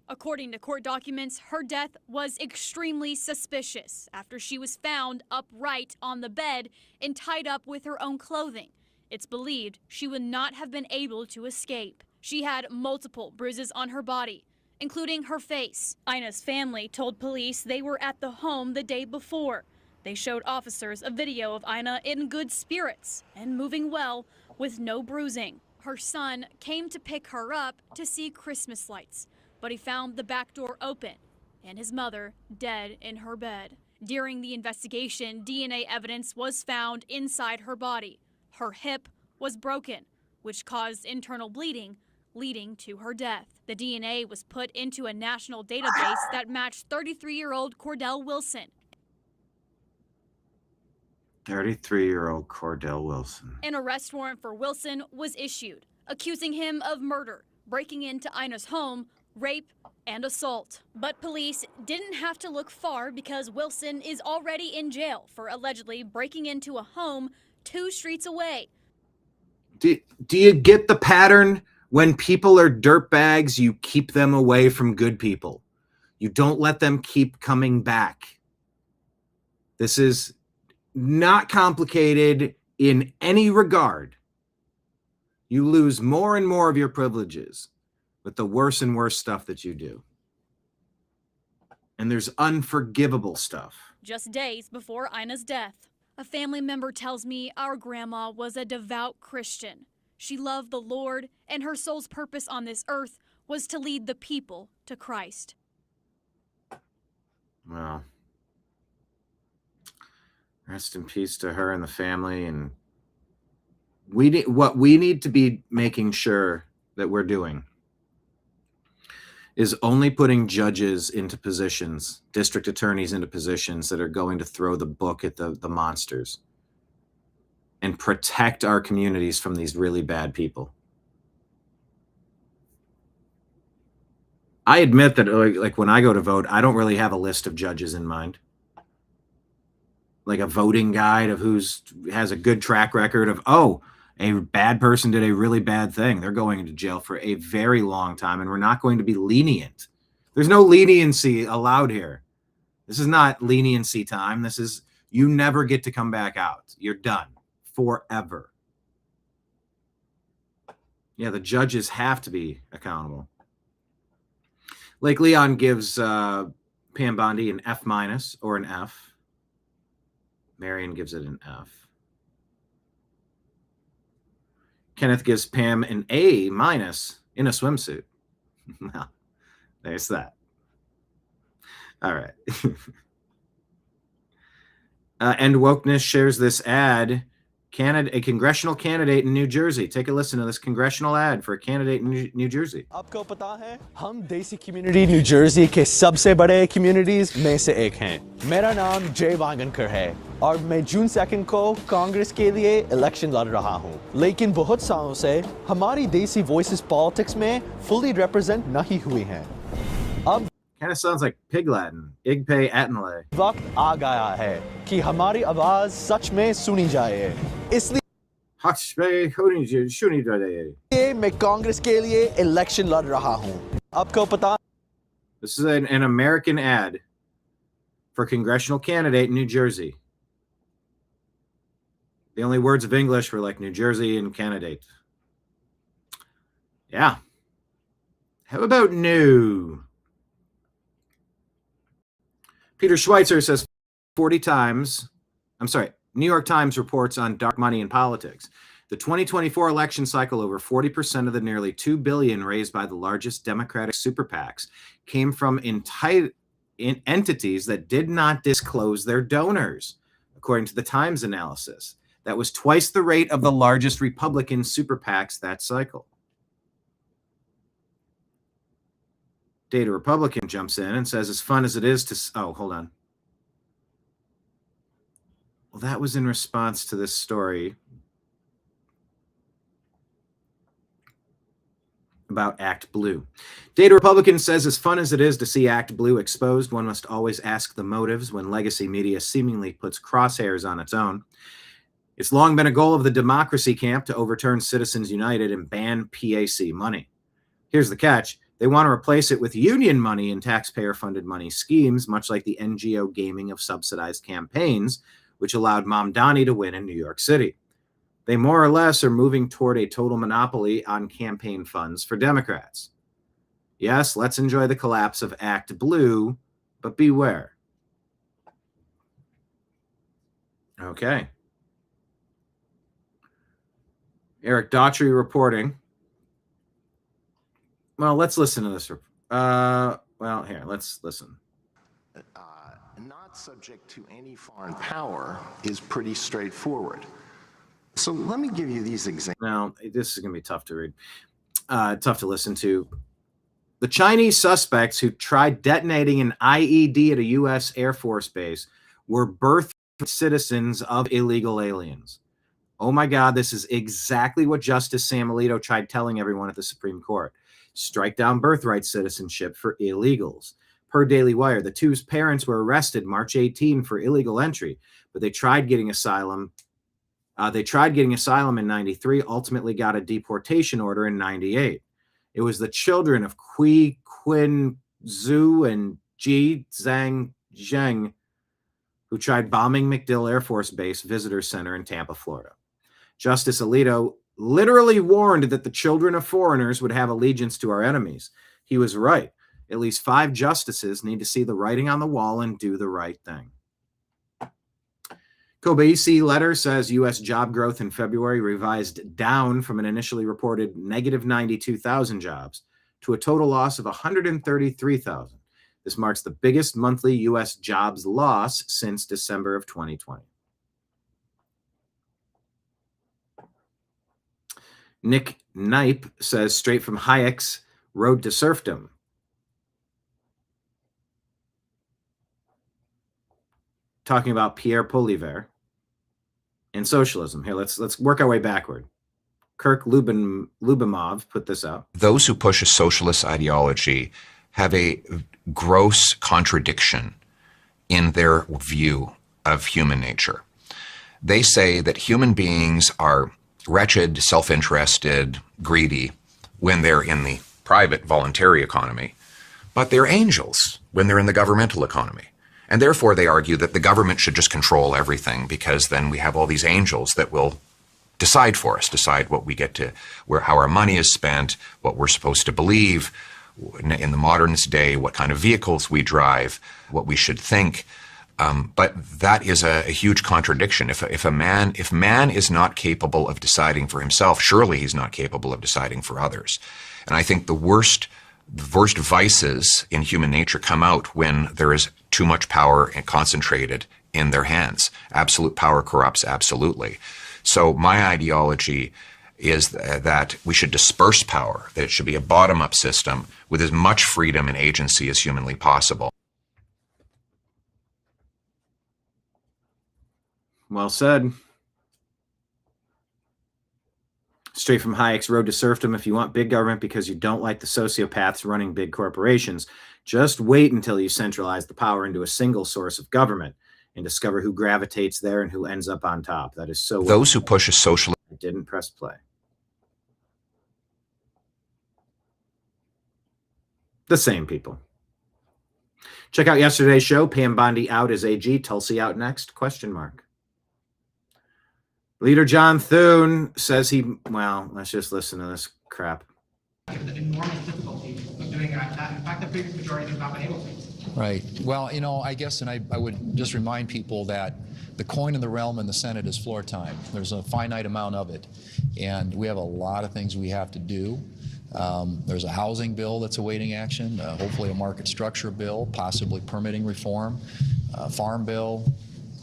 According to court documents, her death was extremely suspicious after she was found upright on the bed and tied up with her own clothing. It's believed she would not have been able to escape. She had multiple bruises on her body, including her face. Ina's family told police they were at the home the day before. They showed officers a video of Ina in good spirits and moving well with no bruising. Her son came to pick her up to see Christmas lights, but he found the back door open and his mother dead in her bed. During the investigation, DNA evidence was found inside her body. Her hip was broken, which caused internal bleeding, leading to her death. The DNA was put into a national database that matched 33-year-old Cordell Wilson. 33-year-old Cordell Wilson. An arrest warrant for Wilson was issued, accusing him of murder, breaking into Ina's home, rape, and assault. But police didn't have to look far because Wilson is already in jail for allegedly breaking into a home 2 streets away. Do you get the pattern? When people are dirtbags, you keep them away from good people. You don't let them keep coming back. This is not complicated in any regard. You lose more and more of your privileges with the worse and worse stuff that you do. And there's unforgivable stuff. Just days before Ina's death, a family member tells me our grandma was a devout Christian. She loved the Lord, and her soul's purpose on this earth was to lead the people to Christ. Well, rest in peace to her and the family. And what we need to be making sure that we're doing is only putting judges into positions, district attorneys into positions that are going to throw the book at the monsters and protect our communities from these really bad people. I admit that, like when I go to vote, I don't really have a list of judges in mind. Like a voting guide of has a good track record of, oh, a bad person did a really bad thing. They're going into jail for a very long time, and we're not going to be lenient. There's no leniency allowed here. This is not leniency time. This is, you never get to come back out. You're done forever. Yeah, the judges have to be accountable. Lake Leon gives Pam Bondi an F- or an F. Marion gives it an F. Kenneth gives Pam an A- in a swimsuit. Well, there's that. All right. And Wokeness shares this ad. A congressional candidate in New Jersey. Take a listen to this congressional ad for a candidate in New Jersey. आपको पता है हम देसी community new Jersey के सबसे बड़े communities में से एक हैं। मेरा नाम जय वांगनकर है और मैं जून 2 को कांग्रेस के लिए इलेक्शन लड़ रहा हूं। लेकिन बहुत सालों से हमारी देसी वॉइसेस पॉलिटिक्स में फुली रिप्रेजेंट नहीं हुई हैं। अब Kind of sounds like Pig Latin. Igpe Atenle. वक्त आ गया है कि हमारी आवाज सच में सुनी जाए। इसलिए मैं कांग्रेस के लिए इलेक्शन लड़ रहा हूं। आपको पता? This is an American ad for congressional candidate in New Jersey. The only words of English were like New Jersey and candidate. Yeah. How about new? Peter Schweitzer says 40 times. I'm sorry. New York Times reports on dark money in politics. The 2024 election cycle, over 40% of the nearly $2 billion raised by the largest Democratic super PACs came from entities that did not disclose their donors, according to the Times analysis. That was twice the rate of the largest Republican super PACs that cycle. Data Republican jumps in and says, as fun as it is to... Oh, hold on. Well, that was in response to this story about Act Blue. Data Republican says, as fun as it is to see Act Blue exposed, one must always ask the motives when legacy media seemingly puts crosshairs on its own. It's long been a goal of the democracy camp to overturn Citizens United and ban PAC money. Here's the catch. They want to replace it with union money and taxpayer-funded money schemes, much like the NGO gaming of subsidized campaigns, which allowed Mamdani to win in New York City. They more or less are moving toward a total monopoly on campaign funds for Democrats. Yes, let's enjoy the collapse of Act Blue, but beware. Okay. Eric Daughtry reporting. Well, let's listen to this. Well, here, let's listen. Not subject to any foreign power is pretty straightforward. So let me give you these examples. Now, this is going to be tough to read, tough to listen to. The Chinese suspects who tried detonating an IED at a U.S. Air Force base were birthright citizens of illegal aliens. Oh my God, this is exactly what Justice Sam Alito tried telling everyone at the Supreme Court. Strike down birthright citizenship for illegals. Per Daily Wire, the two's parents were arrested March 18 for illegal entry, but they tried getting asylum. In 93, ultimately got a deportation order in 98. It was the children of Kui Quin Zhu and Ji Zhang Zheng who tried bombing MacDill Air Force Base Visitor Center in Tampa, Florida. Justice Alito literally warned that the children of foreigners would have allegiance to our enemies. He was right. At least 5 justices need to see the writing on the wall and do the right thing. Kobayashi letter says U.S. job growth in February revised down from an initially reported negative 92,000 jobs to a total loss of 133,000. This marks the biggest monthly U.S. jobs loss since December of 2020. Nick Knipe says, straight from Hayek's Road to Serfdom. Talking about Pierre Poilievre and socialism. Here, let's work our way backward. Kirk Lubimov put this out. Those who push a socialist ideology have a gross contradiction in their view of human nature. They say that human beings are wretched, self-interested, greedy when they're in the private, voluntary economy, but they're angels when they're in the governmental economy. And therefore, they argue that the government should just control everything, because then we have all these angels that will decide for us, decide what we get to, how our money is spent, what we're supposed to believe in the modern day, what kind of vehicles we drive, what we should think. But that is a huge contradiction. If man is not capable of deciding for himself, surely he's not capable of deciding for others. And I think the worst vices in human nature come out when there is too much power and concentrated in their hands. Absolute power corrupts absolutely. So my ideology is that we should disperse power, that it should be a bottom-up system with as much freedom and agency as humanly possible. Well said. Straight from Hayek's Road to Serfdom. If you want big government because you don't like the sociopaths running big corporations, just wait until you centralize the power into a single source of government and discover who gravitates there and who ends up on top. That is so. Those who push a socialist. I didn't press play. The same people. Check out yesterday's show. Pam Bondi out as AG. Tulsi out next? Question mark. Leader John Thune says well, let's just listen to this crap. The enormous difficulty of doing that. In fact, the big majority have not been able to. Right. Well, I guess, and I would just remind people that the coin in the realm in the Senate is floor time. There's a finite amount of it, and we have a lot of things we have to do. There's a housing bill that's awaiting action, hopefully a market structure bill, possibly permitting reform, farm bill,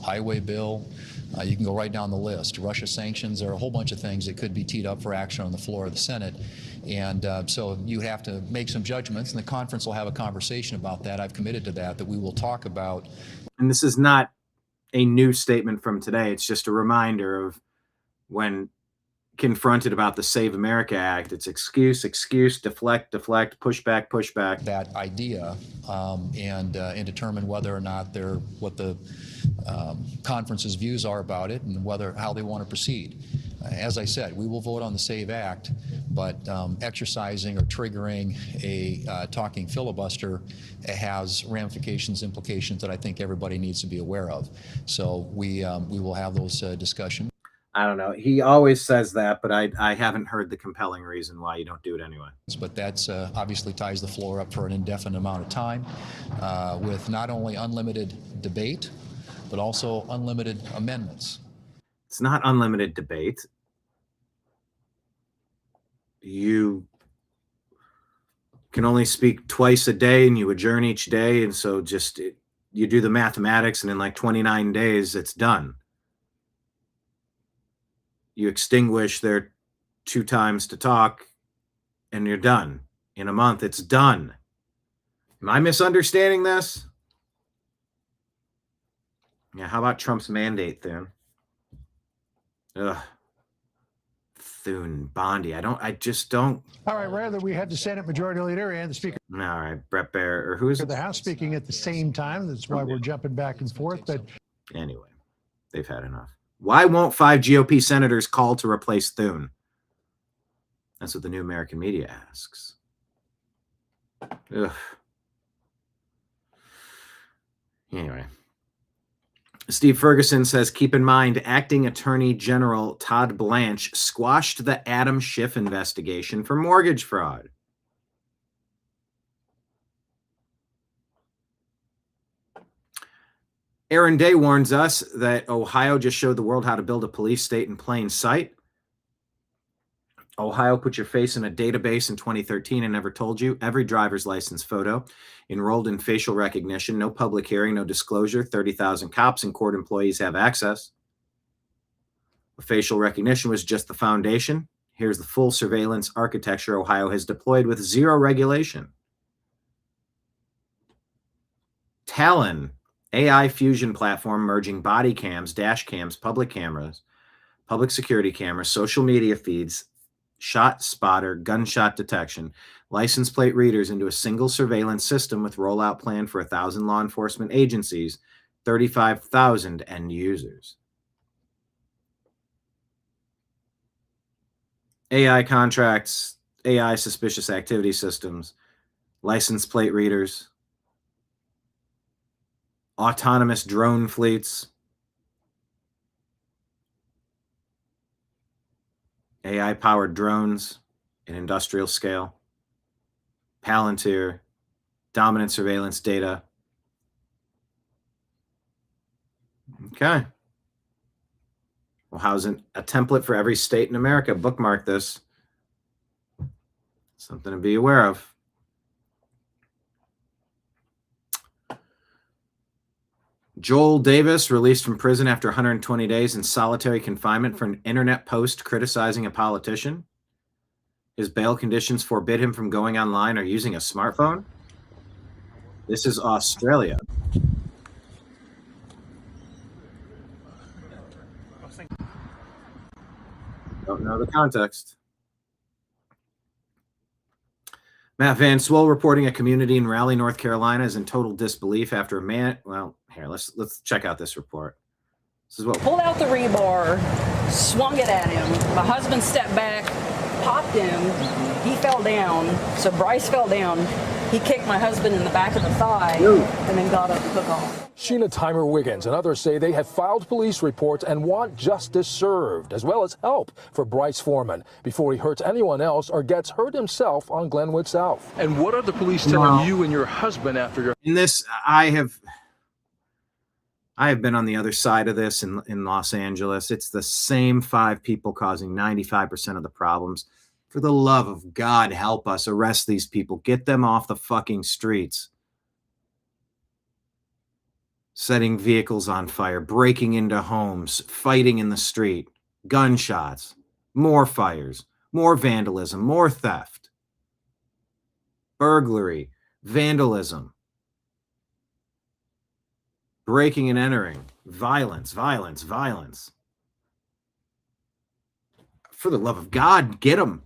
highway bill. You can go right down the list. Russia sanctions, there are a whole bunch of things that could be teed up for action on the floor of the Senate. And so you have to make some judgments, and the conference will have a conversation about that. I've committed to that we will talk about. And this is not a new statement from today. It's just a reminder of when confronted about the Save America Act, it's excuse, deflect, push back. That idea and determine whether or not what the conference's views are about it and how they want to proceed. As I said, we will vote on the SAVE Act, but exercising or triggering a talking filibuster has ramifications, implications that I think everybody needs to be aware of. So we will have those discussions. I don't know. He always says that, but I haven't heard the compelling reason why you don't do it anyway. But that's obviously ties the floor up for an indefinite amount of time with not only unlimited debate, but also unlimited amendments. It's not unlimited debate. You can only speak twice a day and you adjourn each day. And so you do the mathematics and in like 29 days, it's done. You extinguish their 2 times to talk and you're done. In a month, it's done. Am I misunderstanding this? Yeah, how about Trump's mandate, Thune? Ugh. Thune, Bondi. I just don't. All right, rather we had the Senate Majority Leader and the Speaker. All right, Brett Baer, or who is it? The House speaking at the same time. That's why we're jumping back and forth. But anyway, they've had enough. Why won't 5 GOP senators call to replace Thune? That's what the New American Media asks. Ugh. Anyway. Steve Ferguson says, keep in mind, Acting Attorney General Todd Blanche squashed the Adam Schiff investigation for mortgage fraud. Aaron Day warns us that Ohio just showed the world how to build a police state in plain sight. Ohio put your face in a database in 2013 and never told you. Every driver's license photo enrolled in facial recognition, no public hearing, no disclosure. 30,000 cops and court employees have access. The facial recognition was just the foundation. Here's the full surveillance architecture Ohio has deployed with zero regulation. Talon, AI fusion platform merging body cams, dash cams, public cameras, public security cameras, social media feeds, shot spotter, gunshot detection, license plate readers into a single surveillance system with rollout plan for 1,000 law enforcement agencies, 35,000 end users. AI contracts, AI suspicious activity systems, license plate readers, autonomous drone fleets, AI-powered drones in industrial scale, Palantir, dominant surveillance data. Okay. Well, how's a template for every state in America? Bookmark this. Something to be aware of. Joel Davis released from prison after 120 days in solitary confinement for an internet post criticizing a politician. His bail conditions forbid him from going online or using a smartphone. This is Australia. Don't know the context. Matt Van Swole reporting a community in Raleigh, North Carolina is in total disbelief after a man. Well, here, let's check out this report. This is what pulled out the rebar, swung it at him. My husband stepped back, popped him. He fell down. So Bryce fell down. He kicked my husband in the back of the thigh and then got up and took off. Sheena Timer-Wiggins and others say they have filed police reports and want justice served, as well as help for Bryce Foreman before he hurts anyone else or gets hurt himself on Glenwood South. And what are the police telling you and your husband after your... In this, I have been on the other side of this in Los Angeles. It's the same 5 people causing 95% of the problems. For the love of God, help us. Arrest these people. Get them off the fucking streets. Setting vehicles on fire, breaking into homes, fighting in the street, gunshots, more fires, more vandalism, more theft, burglary, vandalism, breaking and entering, violence, violence, violence. For the love of God, get them.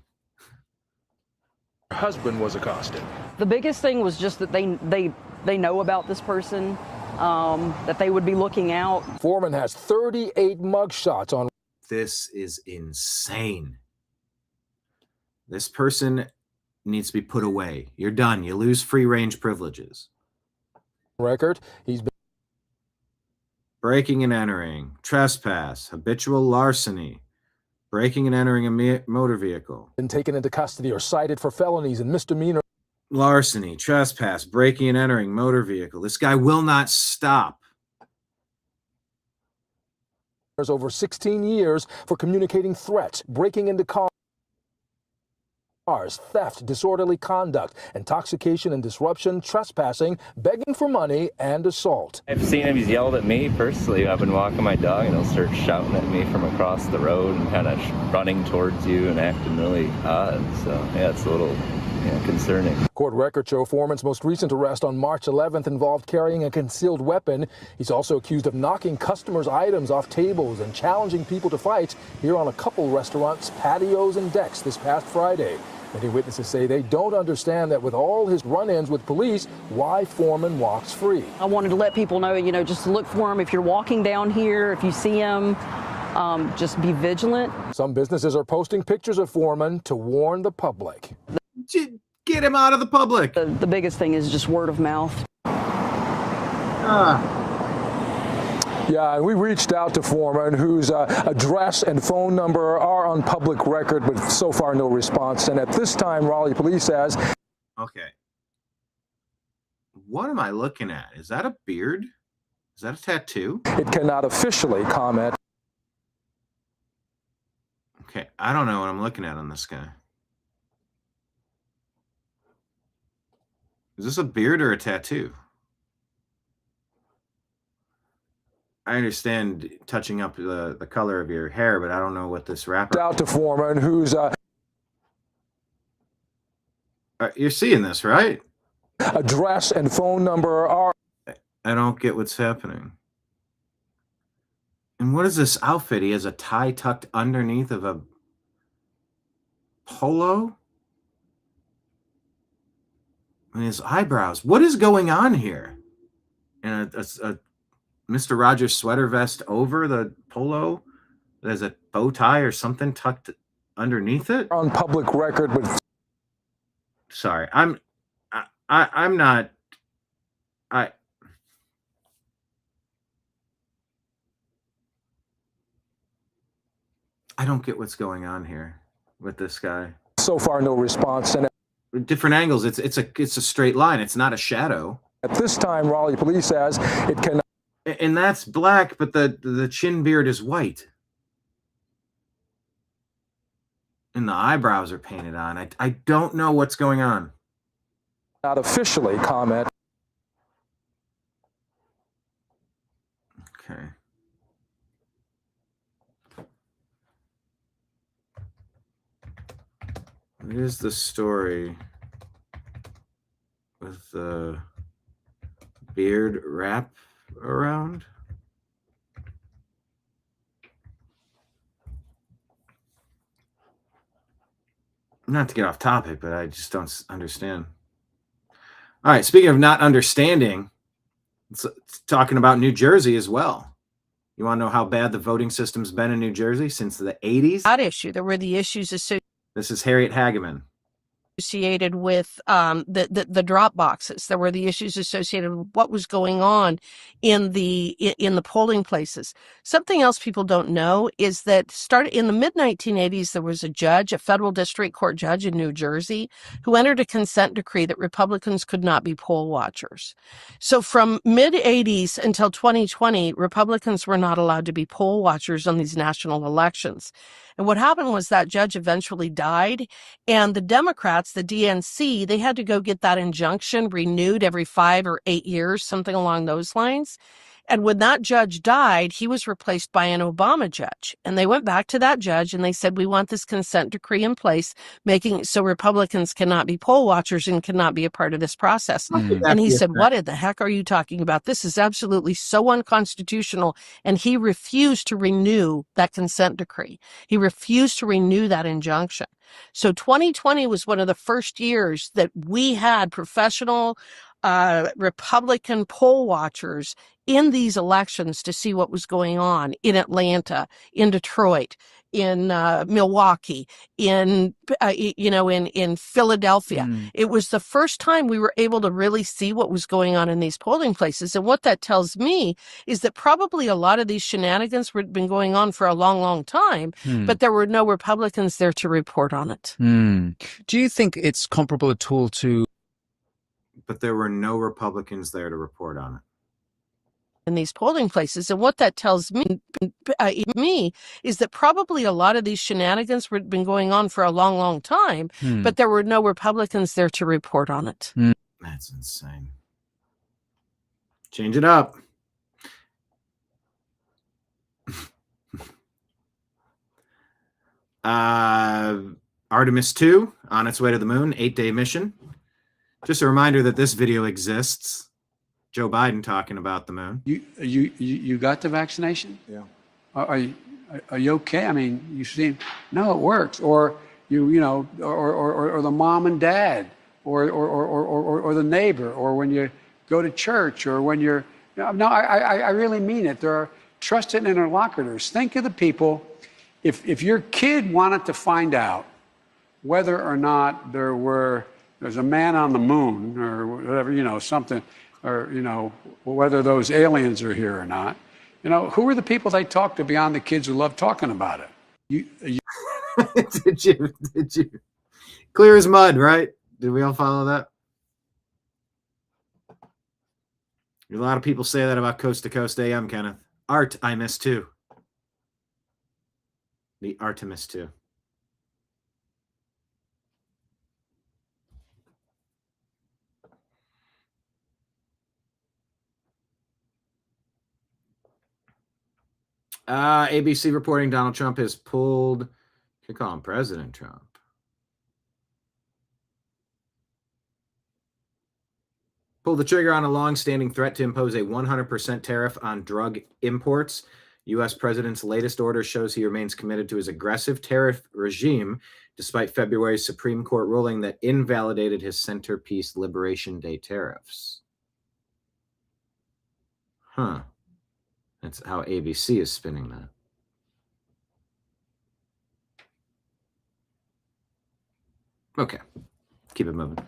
Your husband was accosted. The biggest thing was just that they know about this person, that they would be looking out. Foreman has 38 mugshots on. This is insane. This person needs to be put away. You're done. You lose free range privileges. Record. He's been breaking and entering, trespass, habitual larceny, breaking and entering a motor vehicle. Been taken into custody or cited for felonies and misdemeanor. Larceny, trespass, breaking and entering motor vehicle. This guy will not stop. There's over 16 years for communicating threats, breaking into cars, theft, disorderly conduct, intoxication and disruption, trespassing, begging for money, and assault. I've seen him. He's yelled at me personally. I've been walking my dog and he'll start shouting at me from across the road and kind of running towards you and acting really odd. So yeah, it's a little concerning. Court records show Foreman's most recent arrest on March 11th involved carrying a concealed weapon. He's also accused of knocking customers' items off tables and challenging people to fight here on a couple restaurants' patios and decks this past Friday. Many witnesses say they don't understand that with all his run-ins with police, why Foreman walks free. I wanted to let people know, just to look for him if you're walking down here, if you see him, just be vigilant. Some businesses are posting pictures of Foreman to warn the public. Get him out of the public. The biggest thing is just word of mouth. Yeah, and we reached out to Foreman, whose address and phone number are on public record, but so far no response. And at this time, Raleigh police says... Okay. What am I looking at? Is that a beard? Is that a tattoo? It cannot officially comment. Okay, I don't know what I'm looking at on this guy. Is this a beard or a tattoo? I understand touching up the color of your hair, but I don't know what this rapper. Out to Foreman, who's you're seeing this, right? Address and phone number are. I don't get what's happening. And what is this outfit? He has a tie tucked underneath of a polo? And his eyebrows. What is going on here? And a Mr. Rogers sweater vest over the polo. There's a bow tie or something tucked underneath it. On public record, but sorry, I'm not. I don't get what's going on here with this guy. So far, no response. And different angles. It's a straight line. It's not a shadow. At this time, Raleigh police says it cannot. And that's black, but the chin beard is white. And the eyebrows are painted on. I don't know what's going on. Not officially comment. Okay. What is the story with the beard wrap around? Not to get off topic, but I just don't understand. All right, speaking of not understanding, it's talking about New Jersey as well. You want to know how bad the voting system's been in New Jersey since the 80s? That issue, there were the issues associated. This is Harriet Hageman. Associated with the drop boxes. There were the issues associated with what was going on in the polling places. Something else people don't know is that started in the mid-1980s, there was a judge, a federal district court judge in New Jersey, who entered a consent decree that Republicans could not be poll watchers. So from mid-80s until 2020, Republicans were not allowed to be poll watchers on these national elections. And what happened was that judge eventually died, and the Democrats, the DNC, they had to go get that injunction renewed every 5 or 8 years, something along those lines. And when that judge died, he was replaced by an Obama judge. And they went back to that judge and they said, we want this consent decree in place, making it so Republicans cannot be poll watchers and cannot be a part of this process. And he said, what in the heck are you talking about? This is absolutely so unconstitutional. And he refused to renew that consent decree. He refused to renew that injunction. So 2020 was one of the first years that we had professional Republican poll watchers in these elections to see what was going on in Atlanta, in Detroit, in Milwaukee, in Philadelphia. It was the first time we were able to really see what was going on in these polling places. And what that tells me is that probably a lot of these shenanigans had been going on for a long, long time, but there were no Republicans there to report on it. Do you think it's comparable at all to... But there were no Republicans there to report on it. In these polling places. And what that tells me is that probably a lot of these shenanigans had been going on for a long, long time, but there were no Republicans there to report on it. That's insane. Change it up. Artemis 2 on its way to the moon, 8-day mission. Just a reminder that this video exists. Joe Biden talking about the moon. You got the vaccination? Yeah. Are you okay? I mean, you seem no, it works. Or or the mom and dad, or the neighbor, or when you go to church, or when you're no, I really mean it. There are trusted interlocutors. Think of the people. If your kid wanted to find out whether or not there's a man on the moon or whatever, something, or, whether those aliens are here or not, who are the people they talk to beyond the kids who love talking about it? Did you? Clear as mud, right? Did we all follow that? A lot of people say that about Coast to Coast AM, Kenneth. Art, I miss too. The Artemis too. ABC reporting Donald Trump has pulled, you call him President Trump. Pulled the trigger on a long-standing threat to impose a 100% tariff on drug imports. U.S. President's latest order shows he remains committed to his aggressive tariff regime, despite February's Supreme Court ruling that invalidated his centerpiece Liberation Day tariffs. Huh. That's how ABC is spinning that. Okay. Keep it moving.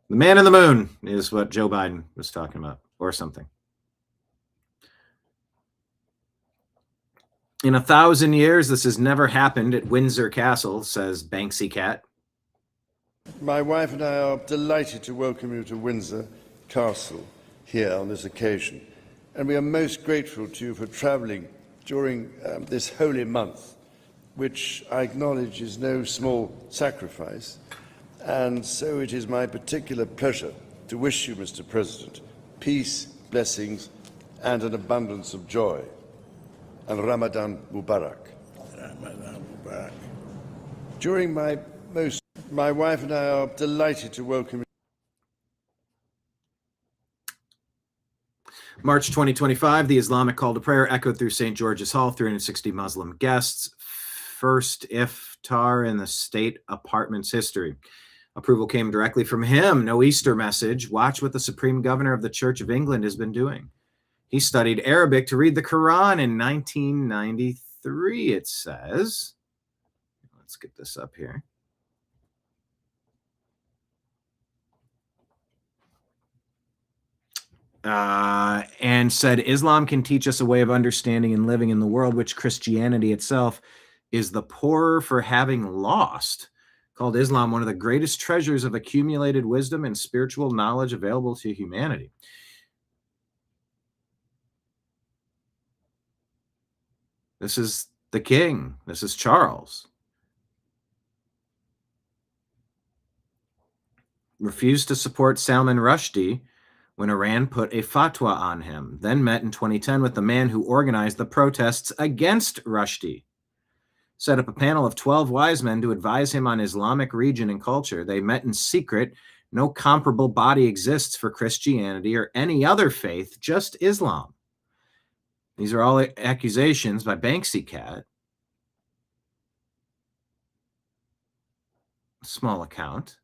The man in the moon is what Joe Biden was talking about, or something. In 1,000 years, this has never happened at Windsor Castle, says Banksy Cat. My wife and I are delighted to welcome you to Windsor Castle here on this occasion. And we are most grateful to you for travelling during this holy month, which I acknowledge is no small sacrifice. And so it is my particular pleasure to wish you, Mr. President, peace, blessings, and an abundance of joy. And Ramadan Mubarak. Ramadan Mubarak. During my wife and I are delighted to welcome you. March 2025, the Islamic call to prayer echoed through St. George's Hall, 360 Muslim guests. First iftar in the state apartment's history. Approval came directly from him. No Easter message. Watch what the Supreme Governor of the Church of England has been doing. He studied Arabic to read the Quran in 1993, it says. Let's get this up here. And said Islam can teach us a way of understanding and living in the world which Christianity itself is the poorer for having lost. Called Islam one of the greatest treasures of accumulated wisdom and spiritual knowledge available to humanity. This is the king. This is Charles. Refused to support Salman Rushdie when Iran put a fatwa on him, then met in 2010 with the man who organized the protests against Rushdie. Set up a panel of 12 wise men to advise him on Islamic region and culture. They met in secret. No comparable body exists for Christianity or any other faith, just Islam. These are all accusations by Banksy Cat. Small account,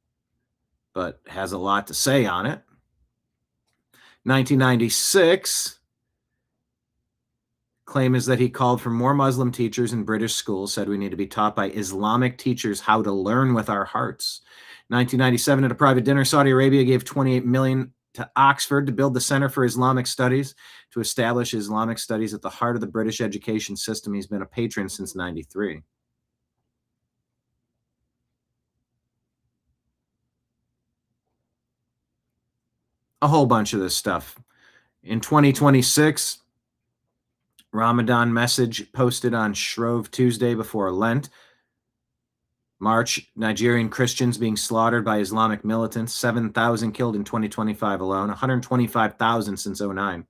but has a lot to say on it. 1996, claim is that he called for more Muslim teachers in British schools, said we need to be taught by Islamic teachers how to learn with our hearts. 1997, at a private dinner, Saudi Arabia gave $28 million to Oxford to build the Center for Islamic Studies, to establish Islamic studies at the heart of the British education system. He's been a patron since 93. A whole bunch of this stuff. In 2026, Ramadan message posted on Shrove Tuesday before Lent. March, Nigerian Christians being slaughtered by Islamic militants. 7,000 killed in 2025 alone. 125,000 since 2009.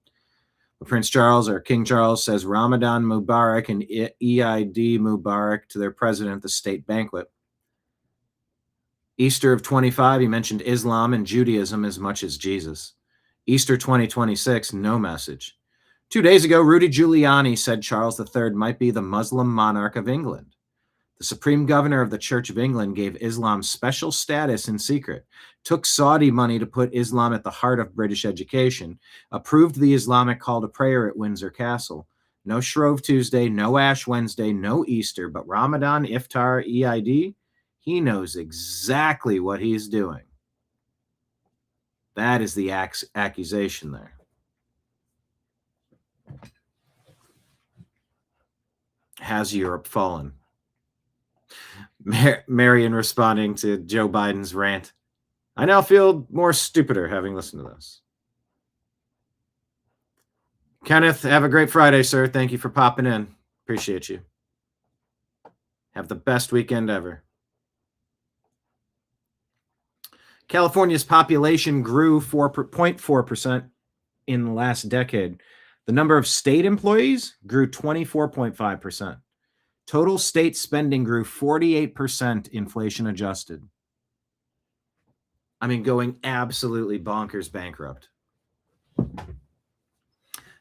Prince Charles, or King Charles, says Ramadan Mubarak and EID Mubarak to their president at the state banquet. Easter of 25, he mentioned Islam and Judaism as much as Jesus. Easter 2026, no message. 2 days ago, Rudy Giuliani said Charles III might be the Muslim monarch of England. The Supreme Governor of the Church of England gave Islam special status in secret, took Saudi money to put Islam at the heart of British education, approved the Islamic call to prayer at Windsor Castle. No Shrove Tuesday, no Ash Wednesday, no Easter, but Ramadan, Iftar, EID, he knows exactly what he's doing. That is the accusation there. Has Europe fallen? Marion responding to Joe Biden's rant. I now feel more stupider having listened to this. Kenneth, have a great Friday, sir. Thank you for popping in. Appreciate you. Have the best weekend ever. California's population grew 4.4% in the last decade. The number of state employees grew 24.5%. Total state spending grew 48%, inflation adjusted. I mean, going absolutely bonkers bankrupt.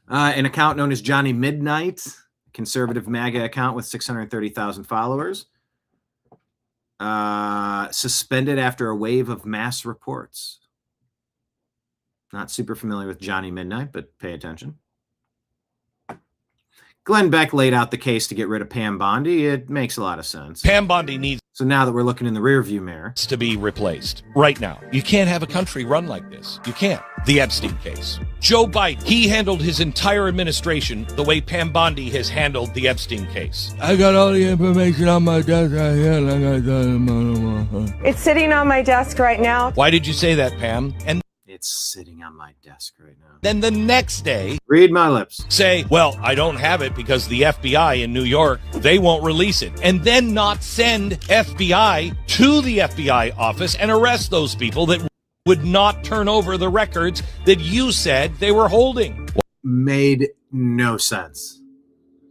An account known as Johnny Midnight, conservative MAGA account with 630,000 followers, suspended after a wave of mass reports. Not super familiar with Johnny Midnight, but pay attention. Glenn Beck laid out the case to get rid of Pam Bondi. It makes a lot of sense. Pam Bondi needs So now that we're looking in the rearview mirror, to be replaced right now. You can't have a country run like this. You can't. The Epstein case. Joe Biden, he handled his entire administration the way Pam Bondi has handled the Epstein case. I got all the information on my desk right here. It's sitting on my desk right now. Why did you say that, Pam? And it's sitting on my desk right now. then the next day, read my lips. Say, well, I don't have it because the FBI in New York, they won't release it. And then not send FBI to the FBI office and arrest those people that would not turn over the records that you said they were holding. Made no sense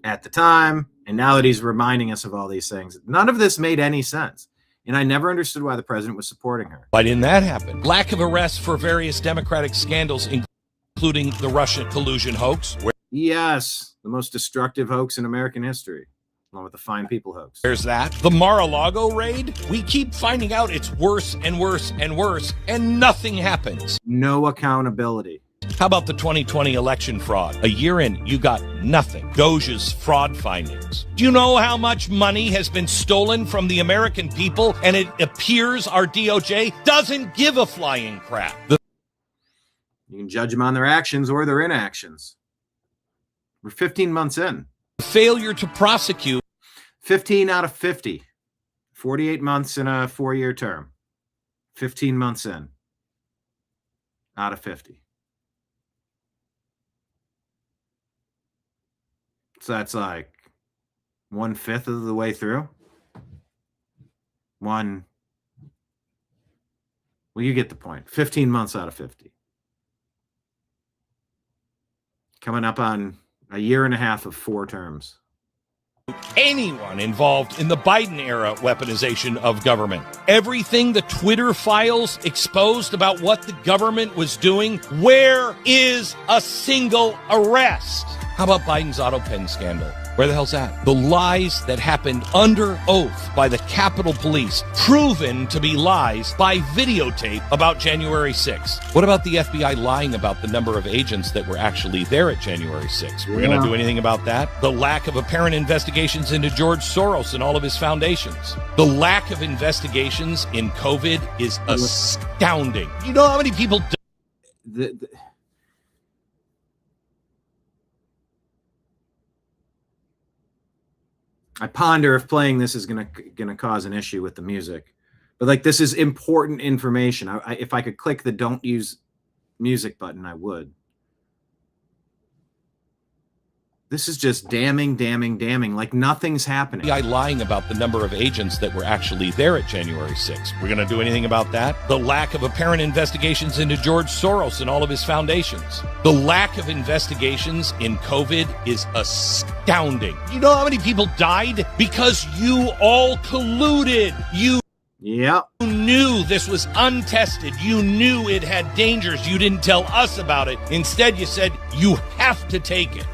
at the time. And now that he's reminding us of all these things, none of this made any sense. And I never understood why the president was supporting her. Why didn't that happen? Lack of arrests for various Democratic scandals, including the Russian collusion hoax. Yes, the most destructive hoax in American history, along with the Fine People hoax. There's that. The Mar-a-Lago raid. We keep finding out it's worse and worse and worse, and nothing happens. No accountability. How about the 2020 election fraud? A year in, you got nothing. Doge's fraud findings. Do you know how much money has been stolen from the American people? And it appears our DOJ doesn't give a flying crap. You can judge them on their actions or their inactions. We're 15 months in. Failure to prosecute. 15 out of 50. 48 months in a 4-year term. 15 months in. Out of 50. So that's like 1/5 of the way through. Well, you get the point. 15 months out of 50. Coming up on a year and a half of 4 terms. Anyone involved in the Biden era weaponization of government. Everything the Twitter files exposed about what the government was doing, where is a single arrest? How about Biden's auto pen scandal? Where the hell's that? The lies that happened under oath by the Capitol Police, proven to be lies by videotape about January 6th. What about the FBI lying about the number of agents that were actually there at January 6th? We're going to do anything about that? The lack of apparent investigations into George Soros and all of his foundations. The lack of investigations in COVID is astounding. You know how many people I ponder if playing this is gonna cause an issue with the music, but like this is important information. If I could click the "Don't use music" button, I would. This is just damning. Like nothing's happening. FBI lying about the number of agents that were actually there at January 6th. We're going to do anything about that? The lack of apparent investigations into George Soros and all of his foundations. The lack of investigations in COVID is astounding. You know how many people died? Because you all colluded. You knew this was untested. You knew it had dangers. You didn't tell us about it. Instead, you said you have to take it.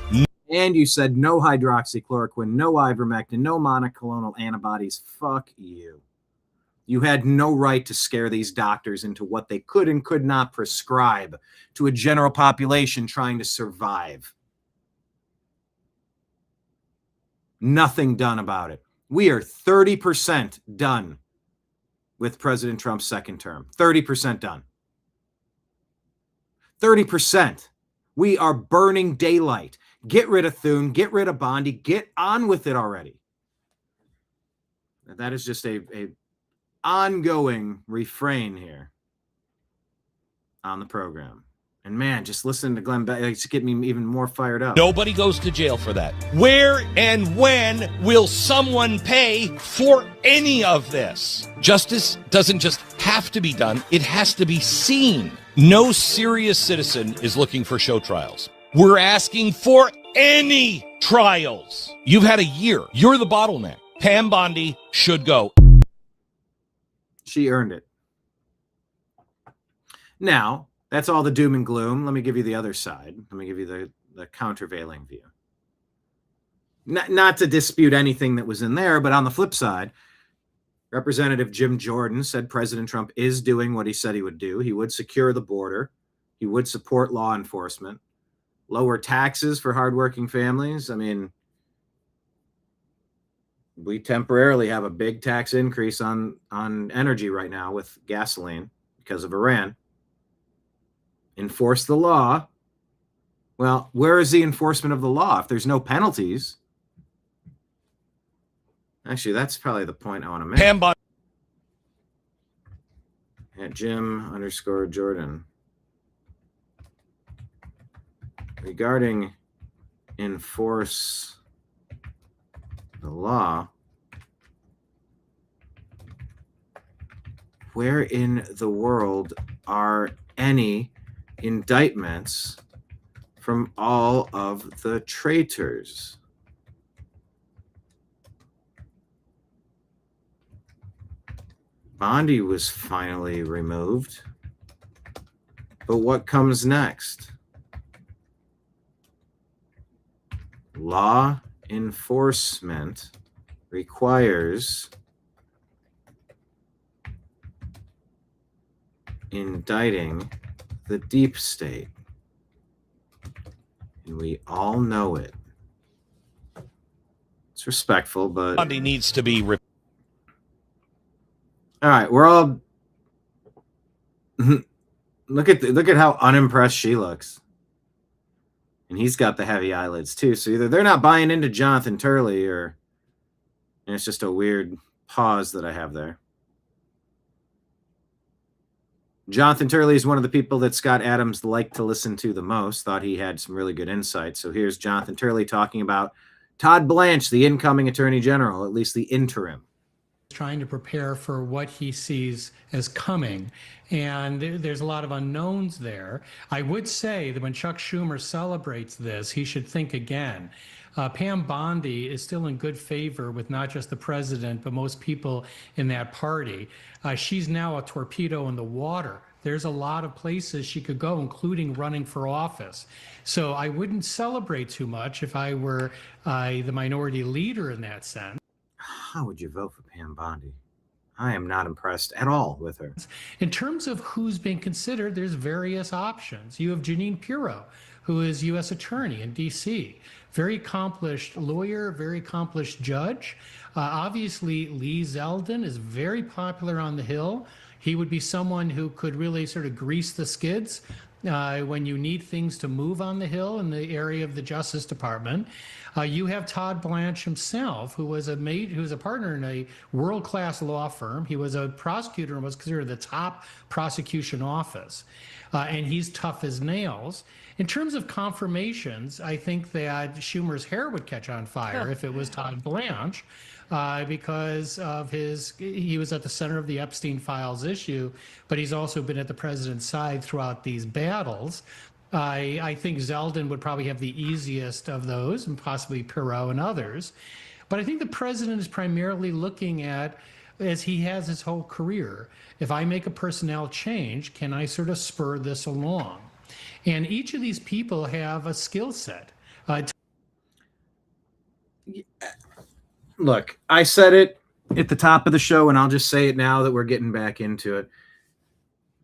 And you said no hydroxychloroquine, no ivermectin, no monoclonal antibodies. Fuck you. You had no right to scare these doctors into what they could and could not prescribe to a general population trying to survive. Nothing done about it. We are 30% done with President Trump's second term. 30% done. 30%. We are burning daylight. Get rid of Thune. Get rid of Bondi. Get on with it already. That is just a ongoing refrain here on the program. And man, just listening to Glenn Beck, it's getting me even more fired up. Nobody goes to jail for that. Where and when will someone pay for any of this? Justice doesn't just have to be done, it has to be seen. No serious citizen is looking for show trials. We're asking for any trials. You've had a year. You're the bottleneck. Pam Bondi should go. She earned it. Now, that's all the doom and gloom. Let me give you the other side. Let me give you the countervailing view. Not to dispute anything that was in there, but on the flip side, Representative Jim Jordan said President Trump is doing what he said he would do. He would secure the border. He would support law enforcement, lower taxes for hardworking families. I mean, we temporarily have a big tax increase on energy right now with gasoline because of Iran. Enforce the law. Well, where is the enforcement of the law if there's no penalties? Actually, that's probably the point I want to make. Pam Bondi. At Jim_Jordan. Regarding enforce the law, where in the world are any indictments from all of the traitors? Bondi was finally removed. But what comes next? Law enforcement requires indicting the deep state. And we all know it. It's respectful, but Bondi needs to be all right, we're all look at how unimpressed she looks. And he's got the heavy eyelids too. So either they're not buying into Jonathan Turley and it's just a weird pause that I have there. Jonathan Turley is one of the people that Scott Adams liked to listen to the most, thought he had some really good insight. So here's Jonathan Turley talking about Todd Blanche, the incoming Attorney General, at least the interim. Trying to prepare for what he sees as coming. And there's a lot of unknowns there. I would say that when Chuck Schumer celebrates this, he should think again. Pam Bondi is still in good favor with not just the president, but most people in that party. She's now a torpedo in the water. There's a lot of places she could go, including running for office. So I wouldn't celebrate too much if I were the minority leader in that sense. How would you vote for Pam Bondi? I am not impressed at all with her. In terms of who's being considered, there's various options. You have Jeanine Pirro, who is U.S. Attorney in D.C., very accomplished lawyer, very accomplished judge. Obviously, Lee Zeldin is very popular on the Hill. He would be someone who could really sort of grease the skids when you need things to move on the Hill in the area of the Justice Department. You have Todd Blanche himself, who was a partner in a world-class law firm. He was a prosecutor and was considered the top prosecution office. And he's tough as nails. In terms of confirmations, I think that Schumer's hair would catch on fire if it was Todd Blanche. Because of he was at the center of the Epstein files issue, but he's also been at the president's side throughout these battles. I think Zeldin would probably have the easiest of those, and possibly Pirro and others. But I think the president is primarily looking at, as he has his whole career, if I make a personnel change, can I sort of spur this along? And each of these people have a skill set. Look, I said it at the top of the show, and I'll just say it now that we're getting back into it.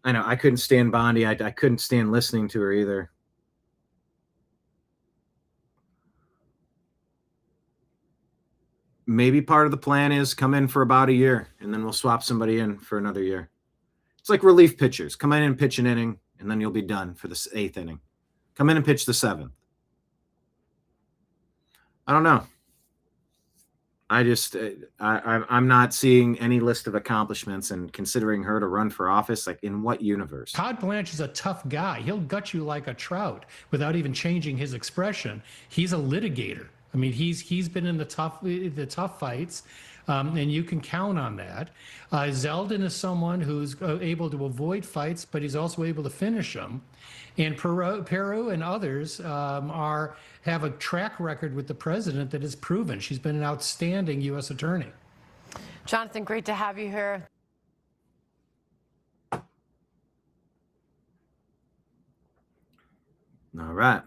I know I couldn't stand Bondi. I couldn't stand listening to her either. Maybe part of the plan is come in for about a year, and then we'll swap somebody in for another year. It's like relief pitchers. Come in and pitch an inning, and then you'll be done for the 8th inning. Come in and pitch the 7th. I don't know. I just, I'm not seeing any list of accomplishments, and considering her to run for office, like in what universe? Todd Blanche is a tough guy. He'll gut you like a trout without even changing his expression. He's a litigator. I mean, he's been in the tough fights, and you can count on that. Zeldin is someone who's able to avoid fights, but he's also able to finish them. And Peru and others have a track record with the president that is proven. She's been an outstanding U.S. attorney. Jonathan, great to have you here. All right.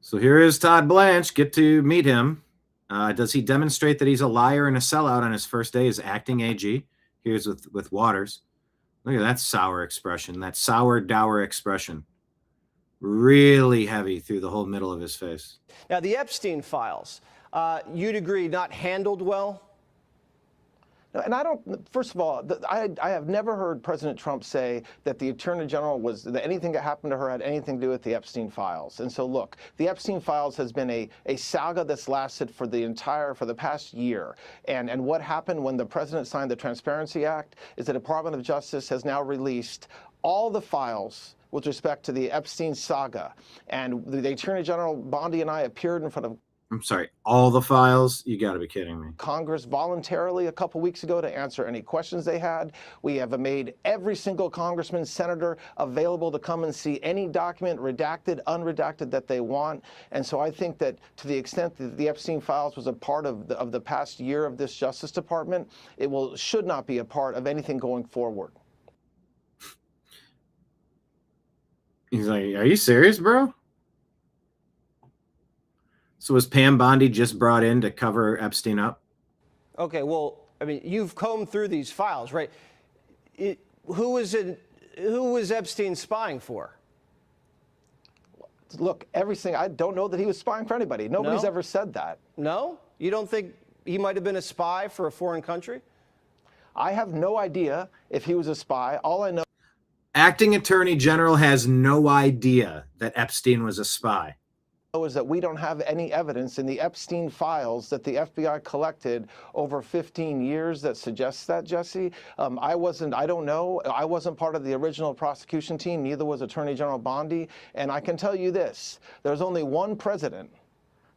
So here is Todd Blanche. Get to meet him. Does he demonstrate that he's a liar and a sellout on his first day as acting AG? Here's with Waters. Look at that sour expression, that sour, dour expression. Really heavy through the whole middle of his face. Now, the Epstein files, you'd agree, not handled well? No, and I don't, first of all, I have never heard President Trump say that the Attorney General that anything that happened to her had anything to do with the Epstein files. And so, look, the Epstein files has been a saga that's lasted for the past year. And what happened when the President signed the Transparency Act is the Department of Justice has now released all the files with respect to the Epstein saga. And the Attorney General Bondi and I appeared in front of I'm sorry, all the files? You got to be kidding me. Congress voluntarily a couple weeks ago to answer any questions they had. We have made every single congressman, senator available to come and see any document, redacted, unredacted, that they want. And so I think that to the extent that the Epstein files was a part of the past year of this Justice Department, it should not be a part of anything going forward. He's like, are you serious, bro? So was Pam Bondi just brought in to cover Epstein up? Okay, well, I mean, you've combed through these files, right? Who was Epstein spying for? Look, I don't know that he was spying for anybody. Nobody's ever said that. No? You don't think he might have been a spy for a foreign country? I have no idea if he was a spy. All I know. Acting Attorney General has no idea that Epstein was a spy. Is that we don't have any evidence in the Epstein files that the FBI collected over 15 years that suggests that, Jesse. I don't know. I wasn't part of the original prosecution team. Neither was Attorney General Bondi. And I can tell you this, there's only one president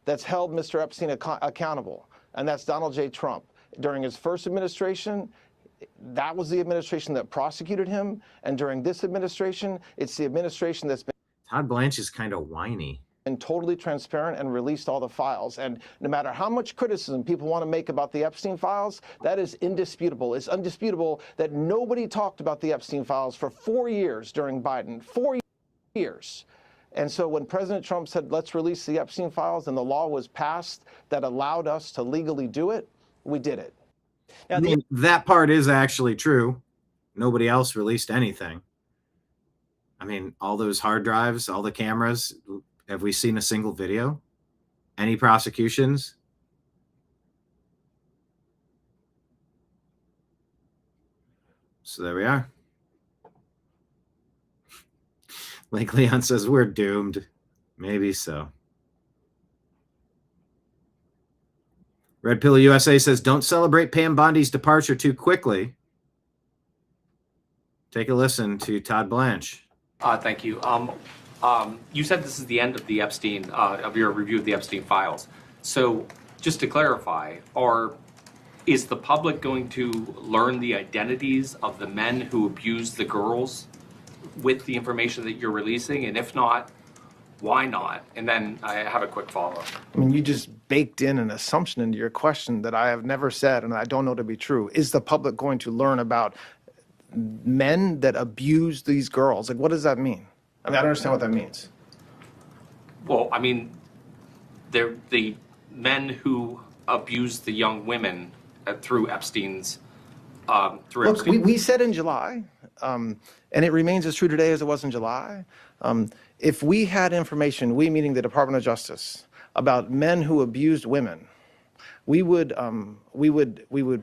that's held Mr. Epstein accountable, and that's Donald J. Trump. During his first administration, that was the administration that prosecuted him. And during this administration, it's the administration that's been... Todd Blanche is kind of whiny. And totally transparent and released all the files. And no matter how much criticism people want to make about the Epstein files, that is indisputable. It's undisputable that nobody talked about the Epstein files for 4 years during Biden. 4 years. And so when President Trump said, let's release the Epstein files, and the law was passed that allowed us to legally do it, we did it. Now, that part is actually true. Nobody else released anything. I mean, all those hard drives, all the cameras... Have we seen a single video? Any prosecutions? So there we are. Like Leon says, we're doomed. Maybe so. Red Pill USA says, don't celebrate Pam Bondi's departure too quickly. Take a listen to Todd Blanche. Thank you. You said this is the end of the Epstein, of your review of the Epstein files. So just to clarify, is the public going to learn the identities of the men who abused the girls with the information that you're releasing? And if not, why not? And then I have a quick follow-up. I mean, you just baked in an assumption into your question that I have never said and I don't know to be true. Is the public going to learn about men that abuse these girls? Like, what does that mean? I mean, I don't understand what that means. Well, I mean, they're the men who abused the young women through Epstein's. Look, we said in July, and it remains as true today as it was in July. If we had information, we meaning the Department of Justice, about men who abused women, we would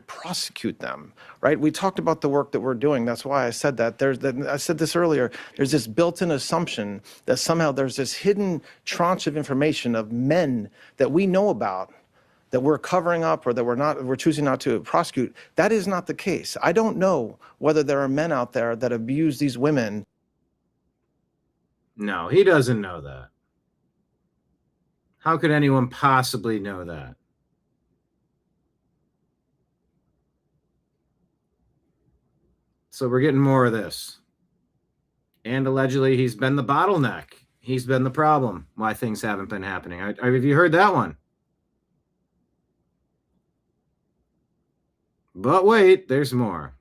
prosecute them, right? We talked about the work that we're doing. That's why I said that. I said this earlier. There's this built-in assumption that somehow there's this hidden tranche of information of men that we know about that we're covering up or that we're choosing not to prosecute. That is not the case. I don't know whether there are men out there that abuse these women. No, he doesn't know that. How could anyone possibly know that? So we're getting more of this. And allegedly, he's been the bottleneck. He's been the problem why things haven't been happening. Have you heard that one? But wait, there's more.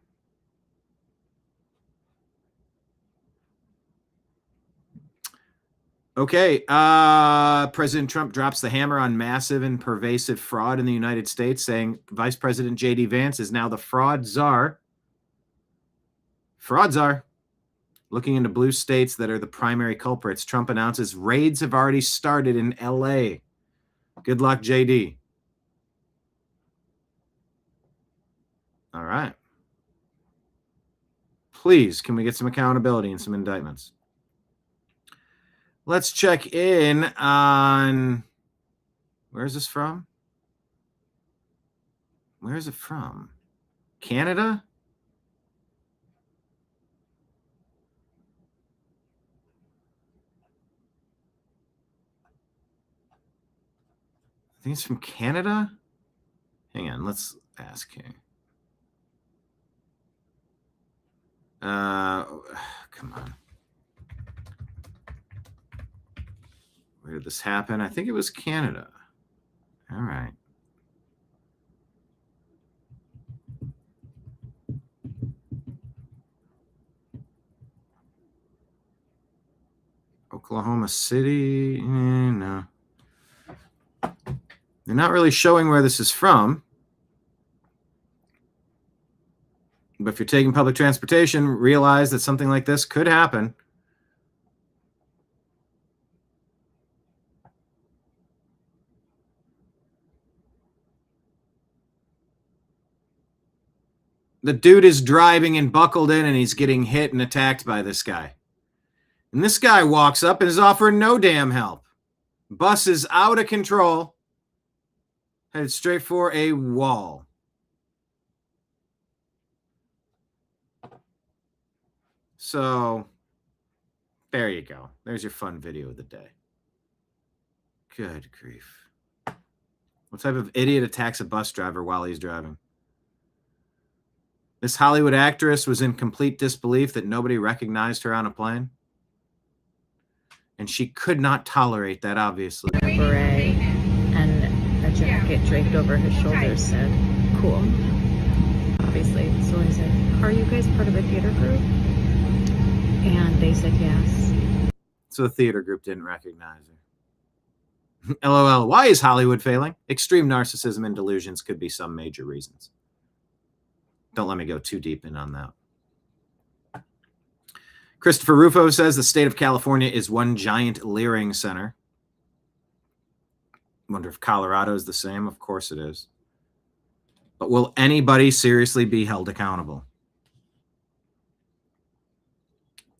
Okay, President Trump drops the hammer on massive and pervasive fraud in the United States, saying Vice President J.D. Vance is now the fraud czar. Fraud czar. Looking into blue states that are the primary culprits, Trump announces raids have already started in L.A. Good luck, J.D. All right. Please, can we get some accountability and some indictments? Let's check in on, where is this from? Where is it from? Canada? I think it's from Canada. Hang on, let's ask here. Come on. Where did this happen? I think it was Canada. All right. Oklahoma City. No. They're not really showing where this is from. But if you're taking public transportation, realize that something like this could happen. The dude is driving and buckled in, and he's getting hit and attacked by this guy. And this guy walks up and is offering no damn help. Bus is out of control. Headed straight for a wall. So, there you go. There's your fun video of the day. Good grief. What type of idiot attacks a bus driver while he's driving? This Hollywood actress was in complete disbelief that nobody recognized her on a plane. And she could not tolerate that, obviously. A beret and a jacket draped over his shoulders said, cool. Obviously. So I said, are you guys part of a theater group? And they said yes. So the theater group didn't recognize her. LOL. Why is Hollywood failing? Extreme narcissism and delusions could be some major reasons. Don't let me go too deep in on that. Christopher Rufo says the state of California is one giant leering center. Wonder if Colorado is the same. Of course it is. But will anybody seriously be held accountable?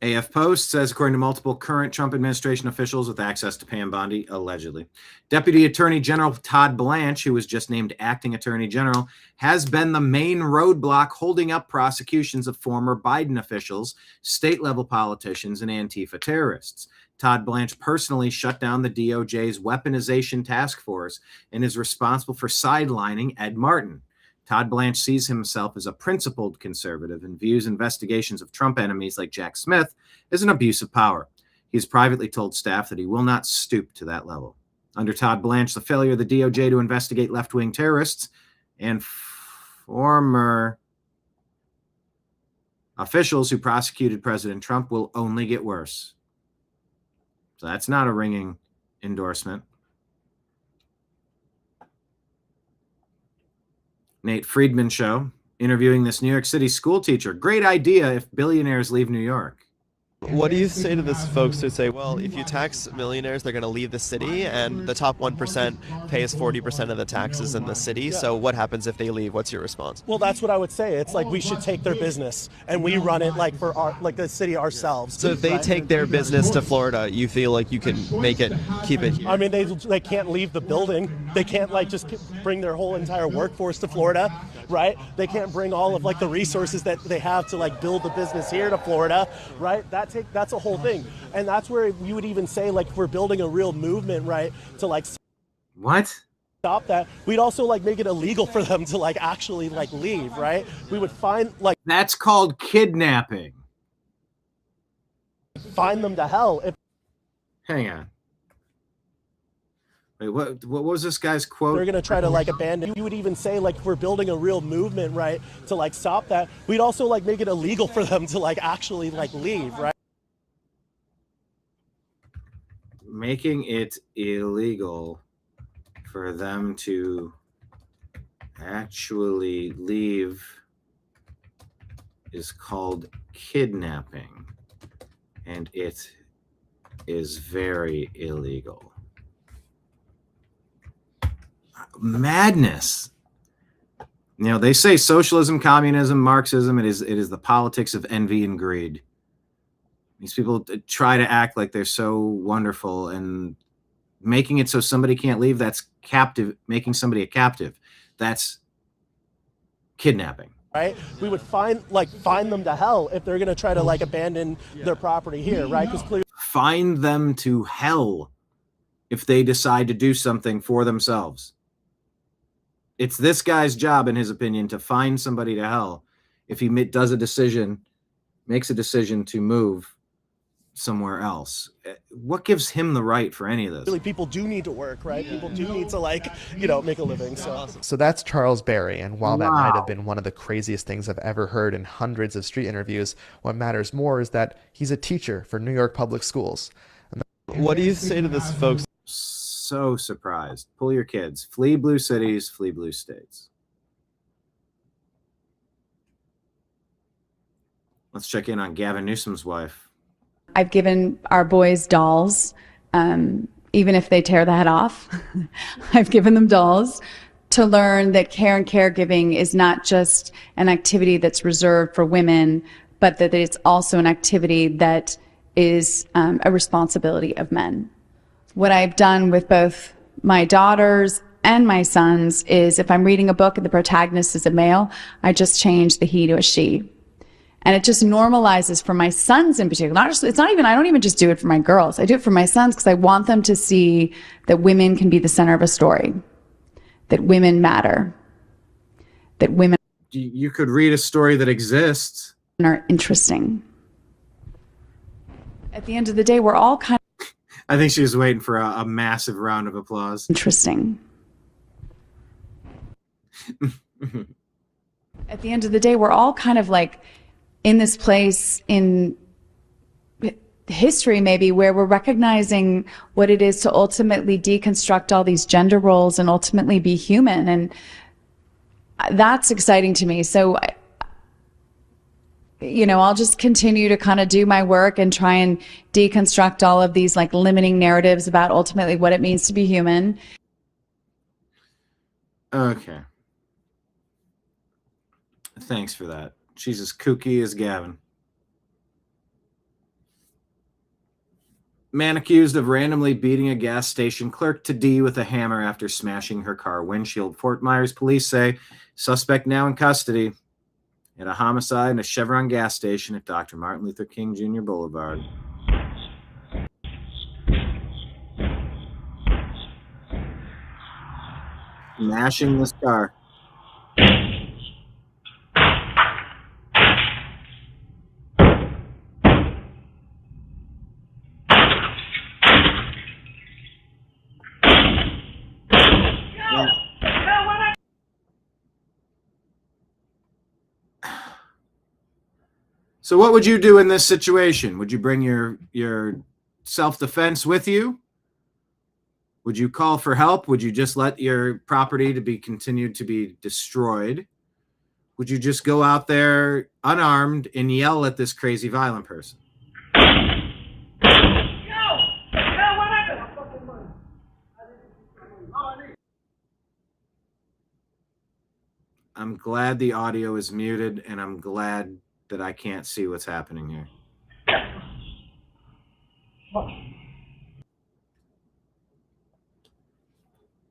AF Post says, according to multiple current Trump administration officials with access to Pam Bondi, allegedly, Deputy Attorney General Todd Blanche, who was just named acting Attorney General, has been the main roadblock holding up prosecutions of former Biden officials, state-level politicians, and Antifa terrorists. Todd Blanche personally shut down the DOJ's weaponization task force and is responsible for sidelining Ed Martin. Todd Blanche sees himself as a principled conservative and views investigations of Trump enemies like Jack Smith as an abuse of power. He has privately told staff that he will not stoop to that level. Under Todd Blanche, the failure of the DOJ to investigate left-wing terrorists and former officials who prosecuted President Trump will only get worse. So that's not a ringing endorsement. Nate Friedman show, interviewing this New York City school teacher. Great idea if billionaires leave New York. What do you say to those folks who say, well, if you tax millionaires, they're going to leave the city, and the top 1% pays 40% of the taxes in the city, so what happens if they leave? What's your response? Well, that's what I would say. It's like we should take their business, and we run it like for our, like the city ourselves. So if they take their business to Florida, you feel like you can keep it here? I mean, they can't leave the building. They can't like just bring their whole entire workforce to Florida, right? They can't bring all of like the resources that they have to like build the business here to Florida, right? That's a whole thing. And that's where you would even say like if we're building a real movement, right, to like stop that, we'd also like make it illegal for them to like actually like leave, right? We would find like that's called kidnapping. Find them to hell. Hang on. Wait, what was this guy's quote? They're going to try to like abandon. You would even say like if we're building a real movement, right, to like stop that, we'd also like make it illegal for them to like actually like leave, right? Making it illegal for them to actually leave is called kidnapping, and it is very illegal. Madness. You know, they say socialism, communism, Marxism, it is the politics of envy and greed. These people try to act like they're so wonderful, and making it so somebody can't leave, that's captive, making somebody a captive. That's kidnapping. Right? We would find them to hell if they're going to try to like abandon their property here, right? Because find them to hell if they decide to do something for themselves. It's this guy's job, in his opinion, to find somebody to hell if he makes a decision to move somewhere else. What gives him the right for any of this? Really, people do need to work, right? People do need to like, you know, make a living. So that's Charles Berry, and while that might have been one of the craziest things I've ever heard in hundreds of street interviews, what matters more is that he's a teacher for New York public schools. What do you say to those folks? So surprised. Pull your kids. Flee blue cities, flee blue states. Let's check in on Gavin Newsom's wife. I've given our boys dolls, even if they tear the head off. I've given them dolls to learn that care and caregiving is not just an activity that's reserved for women, but that it's also an activity that is a responsibility of men. What I've done with both my daughters and my sons is if I'm reading a book and the protagonist is a male, I just change the he to a she. And it just normalizes for my sons in particular. I don't even just do it for my girls. I do it for my sons because I want them to see that women can be the center of a story, that women matter, that women. You could read a story that exists. Are interesting. At the end of the day, we're all kind of. I think she was waiting for a massive round of applause. Interesting. At the end of the day, we're all kind of like in this place in history maybe where we're recognizing what it is to ultimately deconstruct all these gender roles and ultimately be human. And that's exciting to me. So, you know, I'll just continue to kind of do my work and try and deconstruct all of these like limiting narratives about ultimately what it means to be human. Okay. Thanks for that. She's as kooky as Gavin. Man accused of randomly beating a gas station clerk to D with a hammer after smashing her car windshield. Fort Myers police say suspect now in custody at a homicide in a Chevron gas station at Dr. Martin Luther King Jr. Boulevard. Smashing this car. So what would you do in this situation? Would you bring your self-defense with you? Would you call for help? Would you just let your property to be continued to be destroyed? Would you just go out there unarmed and yell at this crazy violent person? I'm glad the audio is muted, and I'm glad that I can't see what's happening here.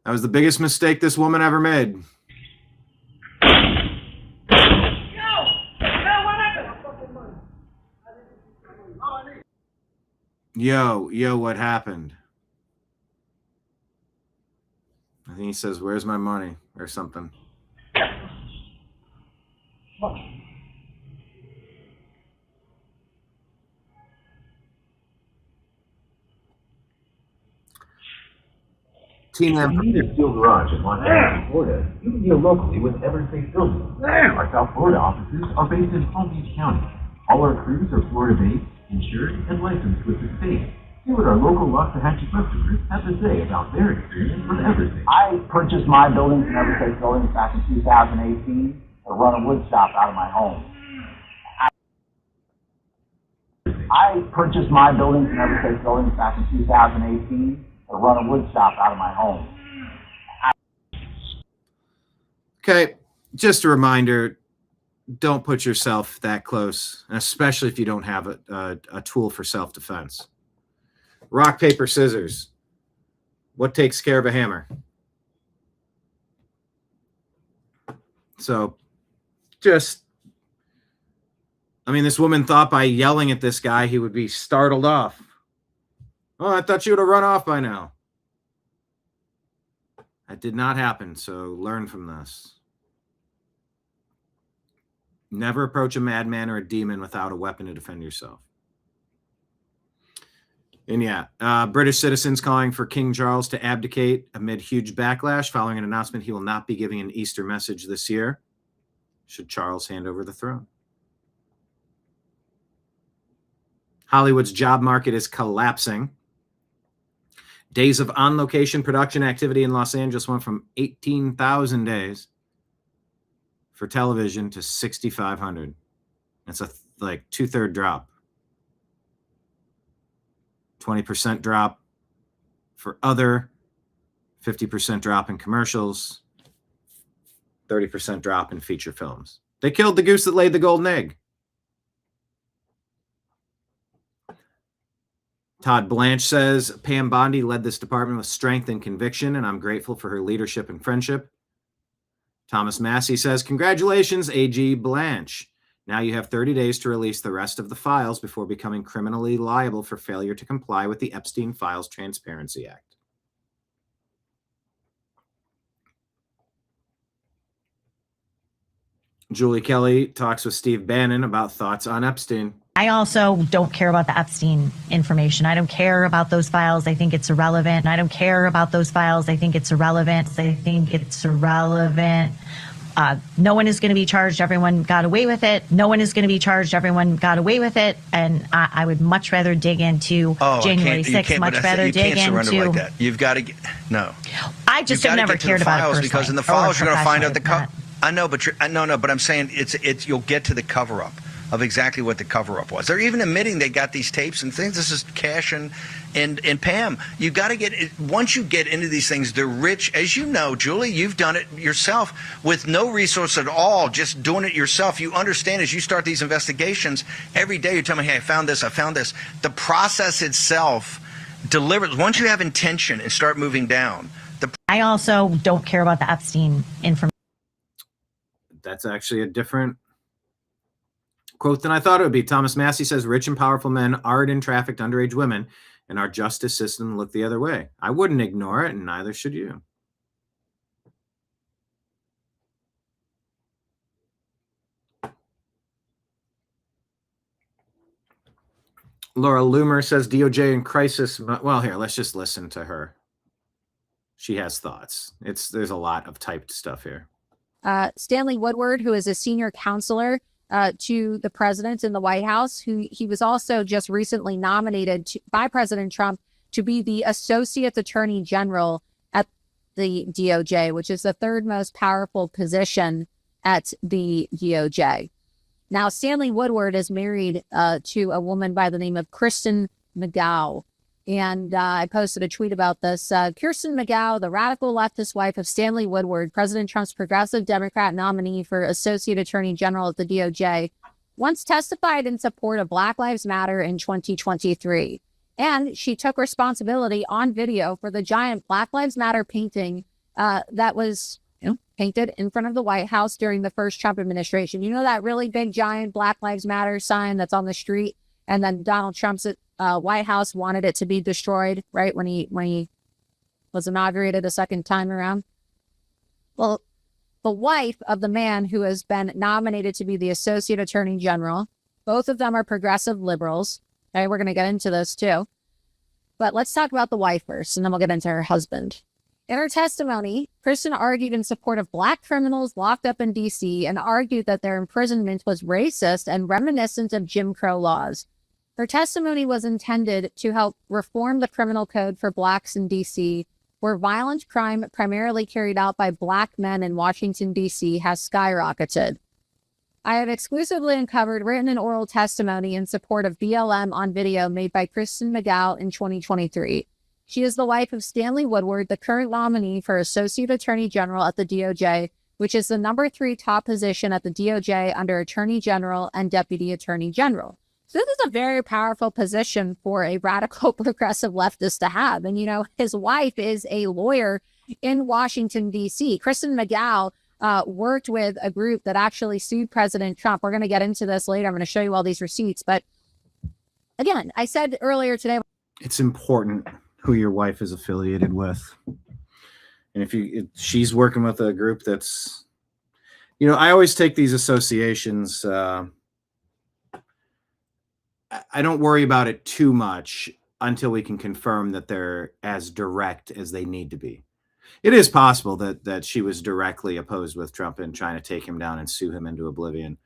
That was the biggest mistake this woman ever made. Yo, what happened? I think he says, "Where's my money?" or something. TNAM Steel Garage in Montana, Florida. You can deal locally with Eversafe Building. Our South Florida offices are based in Palm Beach County. All our crews are Florida-based, insured, and licensed with the state. See what our local Loxahatchee customers have to say about their experience with Eversafe. I purchased my buildings and Eversafe buildings back in 2018 to run a wood shop out of my home. I purchased my buildings and Eversafe buildings back in 2018 to run a wood shop out of my home. Okay, just a reminder, don't put yourself that close, especially if you don't have a tool for self-defense. Rock, paper, scissors. What takes care of a hammer? So just, I mean, this woman thought by yelling at this guy, he would be startled off. Oh, I thought you would have run off by now. That did not happen, so learn from this. Never approach a madman or a demon without a weapon to defend yourself. And yeah, British citizens calling for King Charles to abdicate amid huge backlash following an announcement he will not be giving an Easter message this year. Should Charles hand over the throne? Hollywood's job market is collapsing. Days of on-location production activity in Los Angeles went from 18,000 days for television to 6,500. That's a like 2/3 drop. 20% drop for other, 50% drop in commercials, 30% drop in feature films. They killed the goose that laid the golden egg. Todd Blanche says, Pam Bondi led this department with strength and conviction, and I'm grateful for her leadership and friendship. Thomas Massey says, congratulations, AG Blanche. Now you have 30 days to release the rest of the files before becoming criminally liable for failure to comply with the Epstein Files Transparency Act. Julie Kelly talks with Steve Bannon about thoughts on Epstein. I also don't care about the Epstein information. I don't care about those files. I think it's irrelevant. I don't care about those files. I think it's irrelevant. I think it's irrelevant. No one is going to be charged. Everyone got away with it. No one is going to be charged. Everyone got away with it. And I would much rather dig into January 6th. Much rather dig into. Like that. You've got to get no. I just have never cared about it personally. Because in the files you're going to find out the. I know, but but I'm saying it's you'll get to the cover up of exactly what the cover up was. They're even admitting they got these tapes and things. This is Cash and Pam. You got to get once you get into these things, they're rich. As you know, Julie, you've done it yourself with no resource at all, just doing it yourself. You understand as you start these investigations every day, you're telling me, hey, I found this, I found this. The process itself delivers. Once you have intention and start moving down. I also don't care about the Epstein information. That's actually a different quote than I thought it would be. Thomas Massey says, rich and powerful men art and trafficked underage women, and our justice system look the other way. I wouldn't ignore it, and neither should you. Laura Loomer says, DOJ in crisis. Well, here, let's just listen to her. She has thoughts. There's a lot of typed stuff here. Stanley Woodward, who is a senior counselor to the president in the White House, who he was also just recently nominated by President Trump to be the Associate Attorney General at the DOJ, which is the third most powerful position at the DOJ. Now, Stanley Woodward is married to a woman by the name of Kristen McGow, And I posted a tweet about this. Kirsten McGow, the radical leftist wife of Stanley Woodward, President Trump's progressive Democrat nominee for Associate Attorney General at the DOJ, once testified in support of Black Lives Matter in 2023. And she took responsibility on video for the giant Black Lives Matter painting that was painted in front of the White House during the first Trump administration. You know that really big, giant Black Lives Matter sign that's on the street? And then Donald Trump's White House wanted it to be destroyed, right, when he was inaugurated a second time around. Well, the wife of the man who has been nominated to be the Associate Attorney General, both of them are progressive liberals. Okay, we're going to get into this too. But let's talk about the wife first, and then we'll get into her husband. In her testimony, Kristen argued in support of Black criminals locked up in D.C. and argued that their imprisonment was racist and reminiscent of Jim Crow laws. Her testimony was intended to help reform the criminal code for Blacks in D.C., where violent crime primarily carried out by Black men in Washington, D.C. has skyrocketed. I have exclusively uncovered written and oral testimony in support of BLM on video made by Kristen McGow in 2023. She is the wife of Stanley Woodward, the current nominee for Associate Attorney General at the DOJ, which is the number 3 top position at the DOJ under Attorney General and Deputy Attorney General. So this is a very powerful position for a radical progressive leftist to have. And, you know, his wife is a lawyer in Washington, D.C. Kristen McGow worked with a group that actually sued President Trump. We're going to get into this later. I'm going to show you all these receipts. But again, I said earlier today, it's important who your wife is affiliated with. And if she's working with a group that's, you know, I always take these associations, I don't worry about it too much until we can confirm that they're as direct as they need to be. It is possible that she was directly opposed with Trump and trying to take him down and sue him into oblivion.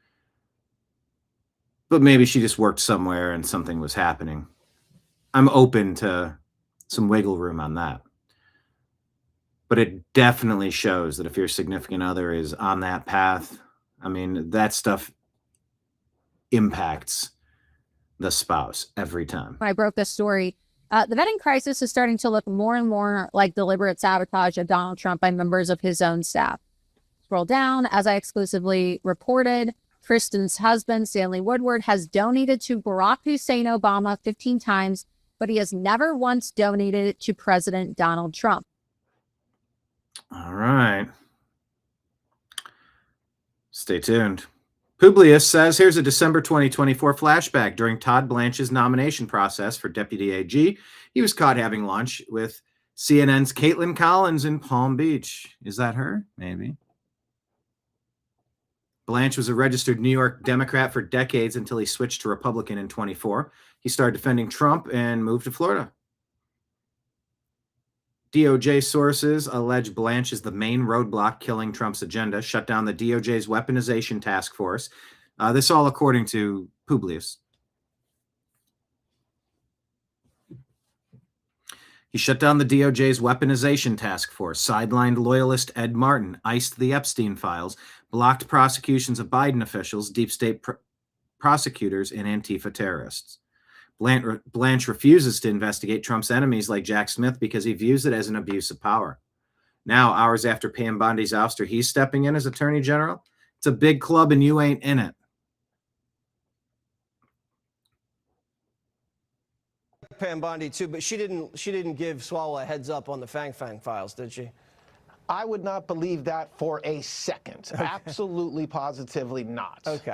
But maybe she just worked somewhere and something was happening. I'm open to some wiggle room on that. But it definitely shows that if your significant other is on that path, I mean, that stuff impacts the spouse every time. when I broke this story, the vetting crisis is starting to look more and more like deliberate sabotage of Donald Trump by members of his own staff. Scroll down. As I exclusively reported, Kristen's husband, Stanley Woodward, has donated to Barack Hussein Obama 15 times, but he has never once donated to President Donald Trump. All right. Stay tuned. Publius says, here's a December 2024 flashback. During Todd Blanche's nomination process for Deputy AG, he was caught having lunch with CNN's Caitlin Collins in Palm Beach. Is that her? Maybe. Blanche was a registered New York Democrat for decades until he switched to Republican in 2024. He started defending Trump and moved to Florida. DOJ sources allege Blanche is the main roadblock killing Trump's agenda, shut down the DOJ's weaponization task force. This all according to Publius. He shut down the DOJ's weaponization task force, sidelined loyalist Ed Martin, iced the Epstein files, blocked prosecutions of Biden officials, deep state prosecutors, and Antifa terrorists. Blanche refuses to investigate Trump's enemies like Jack Smith because he views it as an abuse of power. Now, hours after Pam Bondi's ouster, he's stepping in as Attorney General. It's a big club and you ain't in it. Pam Bondi too, but she didn't give Swalwell a heads up on the Fang files, did she? I would not believe that for a second. Okay. Absolutely, positively not. Okay.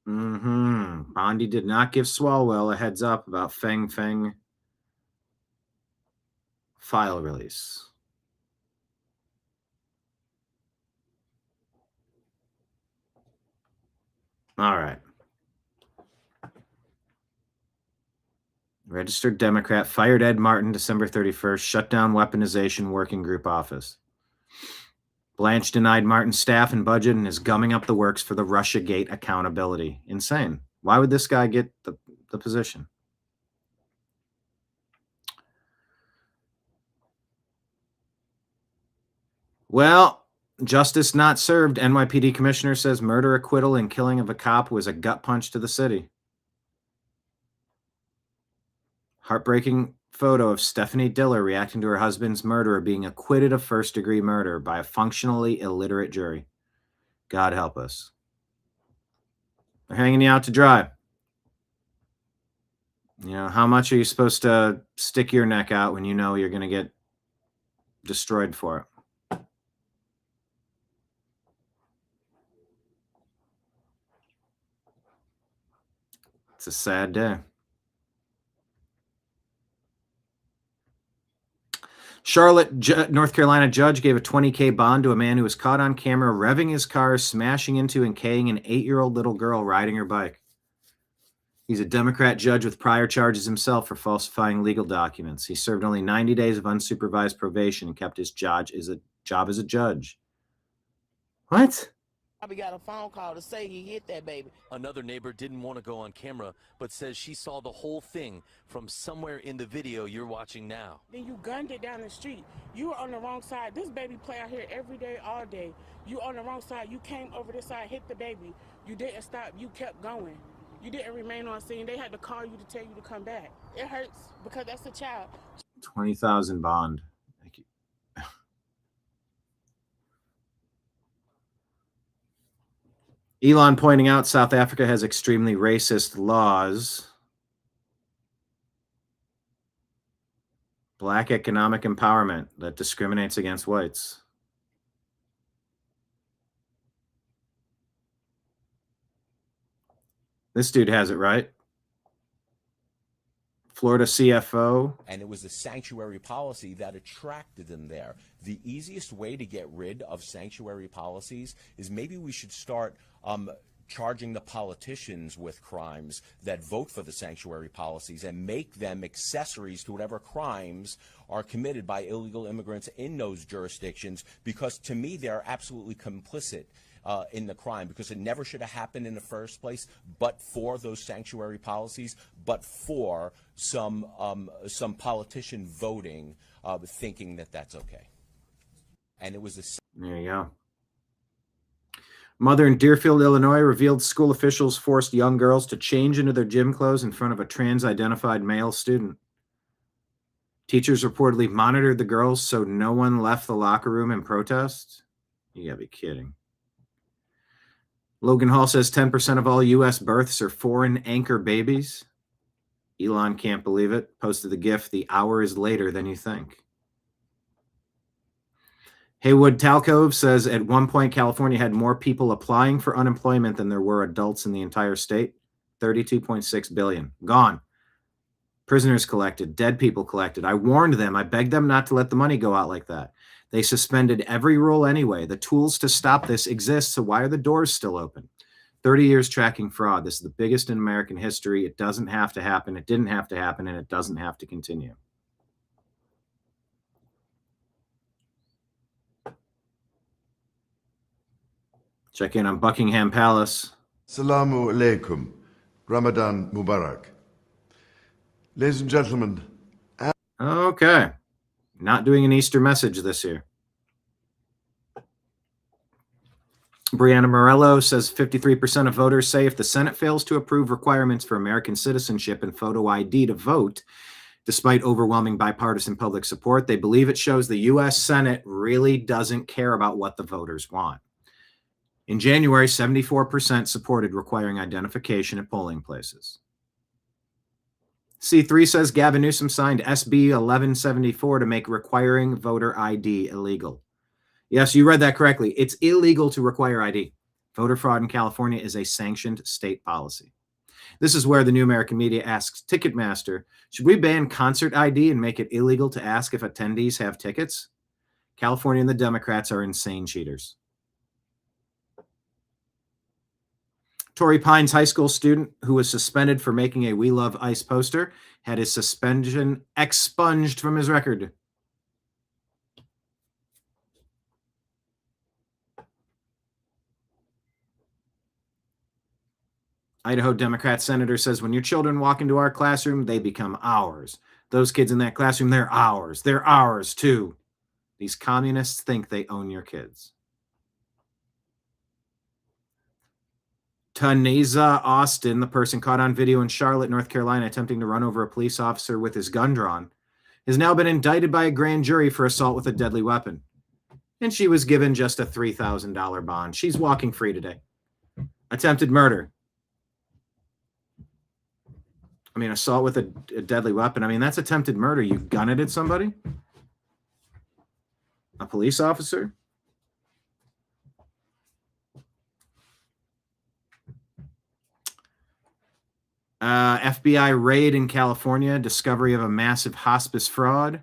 Bondi did not give Swalwell a heads up about Fang file release. All right. Registered Democrat fired Ed Martin December 31st, shut down weaponization working group office. Blanche denied Martin's staff and budget and is gumming up the works for the Russiagate accountability. Insane. Why would this guy get the position? Well, justice not served. NYPD commissioner says murder, acquittal, and killing of a cop was a gut punch to the city. Heartbreaking photo of Stephanie Diller reacting to her husband's murderer being acquitted of first-degree murder by a functionally illiterate jury. God help us. They're hanging you out to dry. You know, how much are you supposed to stick your neck out when you know you're going to get destroyed for it? It's a sad day. Charlotte, North Carolina judge gave a $20,000 bond to a man who was caught on camera revving his car, smashing into and K-ing an 8-year-old little girl riding her bike. He's a Democrat judge with prior charges himself for falsifying legal documents. He served only 90 days of unsupervised probation and kept his job as a judge. What? Probably got a phone call to say he hit that baby. Another neighbor didn't want to go on camera, but says she saw the whole thing from somewhere in the video you're watching now. Then you gunned it down the street. You were on the wrong side. This baby play out here every day, all day. You on the wrong side. You came over this side, hit the baby. You didn't stop. You kept going. You didn't remain on scene. They had to call you to tell you to come back. It hurts because that's a child. $20,000 bond. Thank you. Elon pointing out South Africa has extremely racist laws. Black economic empowerment that discriminates against whites. This dude has it right. Florida CFO. And it was the sanctuary policy that attracted them there. The easiest way to get rid of sanctuary policies is maybe we should start charging the politicians with crimes that vote for the sanctuary policies and make them accessories to whatever crimes are committed by illegal immigrants in those jurisdictions, because to me they're absolutely complicit in the crime, because it never should have happened in the first place, but for those sanctuary policies, but for some politician voting, thinking that that's okay. And it was the there you go. Mother in Deerfield, Illinois, revealed school officials forced young girls to change into their gym clothes in front of a trans-identified male student. Teachers reportedly monitored the girls so no one left the locker room in protest. You gotta be kidding. Logan Hall says 10% of all U.S. births are foreign anchor babies. Elon can't believe it. Posted the GIF, the hour is later than you think. Haywood Talcove says at one point California had more people applying for unemployment than there were adults in the entire state. 32.6 billion. Gone. Prisoners collected. Dead people collected. I warned them. I begged them not to let the money go out like that. They suspended every rule anyway. The tools to stop this exist, so why are the doors still open? 30 years tracking fraud. This is the biggest in American history. It doesn't have to happen. It didn't have to happen, and it doesn't have to continue. Check in on Buckingham Palace. Salamu alaikum. Ramadan Mubarak. Ladies and gentlemen. Okay. Not doing an Easter message this year. Brianna Morello says 53% of voters say if the Senate fails to approve requirements for American citizenship and photo ID to vote, despite overwhelming bipartisan public support, they believe it shows the U.S. Senate really doesn't care about what the voters want. In January, 74% supported requiring identification at polling places. C3 says Gavin Newsom signed SB 1174 to make requiring voter ID illegal. Yes, you read that correctly. It's illegal to require ID. Voter fraud in California is a sanctioned state policy. This is where the New American Media asks Ticketmaster, should we ban concert ID and make it illegal to ask if attendees have tickets? California and the Democrats are insane cheaters. Torrey Pines high school student who was suspended for making a We Love ICE poster had his suspension expunged from his record. Idaho Democrat senator says when your children walk into our classroom, they become ours. Those kids in that classroom, they're ours. They're ours too. These communists think they own your kids. Taneza Austin, the person caught on video in Charlotte, North Carolina, attempting to run over a police officer with his gun drawn, has now been indicted by a grand jury for assault with a deadly weapon. And she was given just a $3,000 bond. She's walking free today. Attempted murder. I mean, assault with a deadly weapon. I mean, that's attempted murder. You gun it at somebody? A police officer? FBI raid in California, discovery of a massive hospice fraud.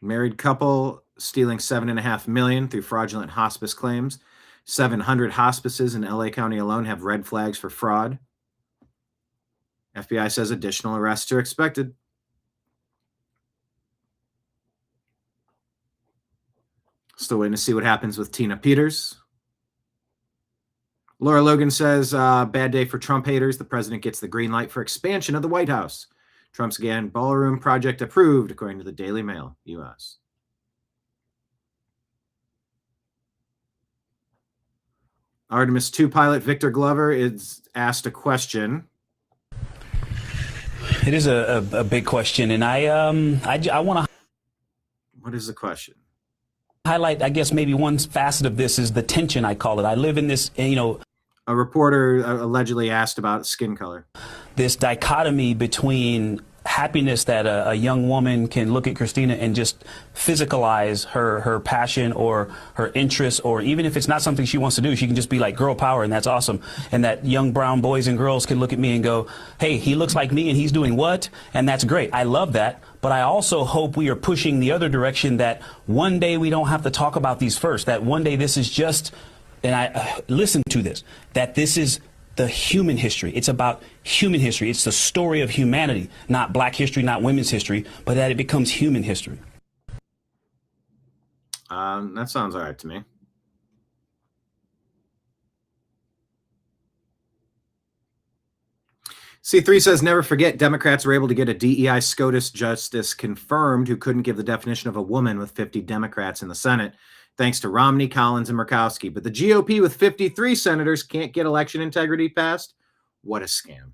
Married couple stealing $7.5 million through fraudulent hospice claims. 700 hospices in LA County alone have red flags for fraud. FBI says additional arrests are expected. Still waiting to see what happens with Tina Peters. Laura Logan says, bad day for Trump haters. The president gets the green light for expansion of the White House. Trump's again ballroom project approved, according to the Daily Mail, U.S. Artemis 2 pilot Victor Glover is asked a question. It is a big question, and I want to. What is the question? Highlight, I guess, maybe one facet of this is the tension, I call it. I live in this, A reporter allegedly asked about skin color. This dichotomy between happiness that a young woman can look at Christina and just physicalize her passion or her interest, or even if it's not something she wants to do, she can just be like girl power, and that's awesome. And that young brown boys and girls can look at me and go, hey, he looks like me and he's doing what? And that's great. I love that. But I also hope we are pushing the other direction, that one day we don't have to talk about these first, that one day this is just, and I listen to this, that this is the human history. It's about human history. It's the story of humanity, not black history, not women's history, but that it becomes human history. That sounds all right to me. C3 says, never forget, Democrats were able to get a DEI SCOTUS justice confirmed who couldn't give the definition of a woman with 50 Democrats in the Senate, thanks to Romney, Collins, and Murkowski. But the GOP with 53 senators can't get election integrity passed? What a scam.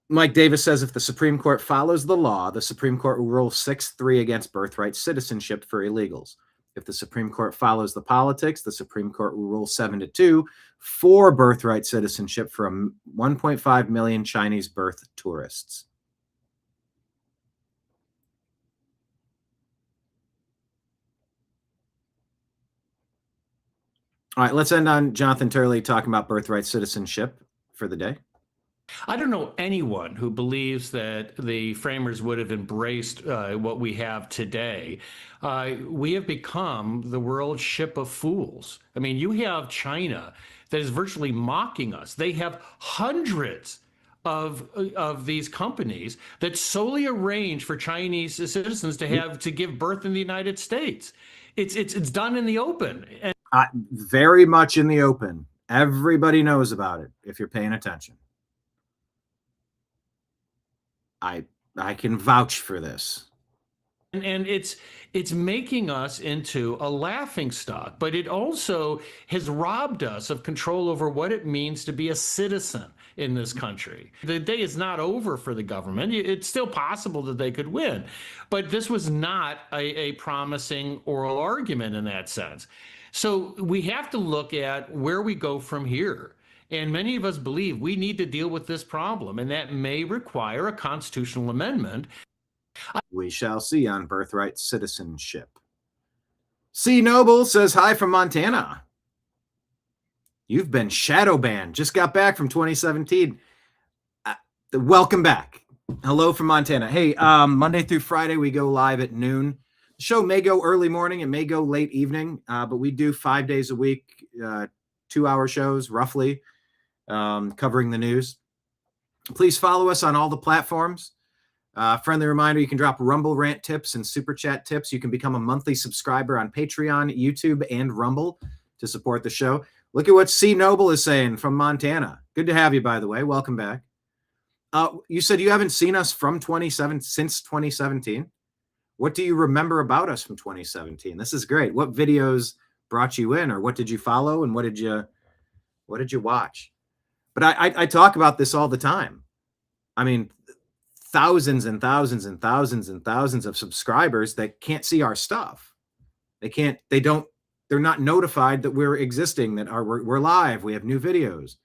Mike Davis says, if the Supreme Court follows the law, the Supreme Court will rule 6-3 against birthright citizenship for illegals. If the Supreme Court follows the politics, the Supreme Court will rule 7-2 for birthright citizenship for 1.5 million Chinese birth tourists. All right, let's end on Jonathan Turley talking about birthright citizenship for the day. I don't know anyone who believes that the framers would have embraced what we have today. We have become the world ship of fools. I mean, you have China that is virtually mocking us. They have hundreds of these companies that solely arrange for Chinese citizens to give birth in the United States. It's done in the open. And very much in the open. Everybody knows about it if you're paying attention. I can vouch for this. And it's making us into a laughingstock, but it also has robbed us of control over what it means to be a citizen in this country. The day is not over for the government. It's still possible that they could win, but this was not a promising oral argument in that sense. So we have to look at where we go from here. And many of us believe we need to deal with this problem, and that may require a constitutional amendment. We shall see on birthright citizenship. C. Noble says, hi from Montana. You've been shadow banned. Just got back from 2017. Welcome back. Hello from Montana. Hey, Monday through Friday, we go live at noon. The show may go early morning. It may go late evening, but we do 5 days a week, 2-hour shows, roughly, covering the news. Please follow us on all the platforms. Friendly reminder, you can drop Rumble rant tips and Super Chat tips. You can become a monthly subscriber on Patreon, YouTube, and Rumble to support the show. Look at what C. Noble is saying from Montana. Good to have you, by the way. Welcome back. You said you haven't seen us from since 2017. What do you remember about us from 2017? This is great. What videos brought you in, or what did you follow, and what did you watch? But I talk about this all the time. I mean, thousands and thousands and thousands and thousands of subscribers that can't see our stuff. They're not notified that we're existing, that we're live, we have new videos.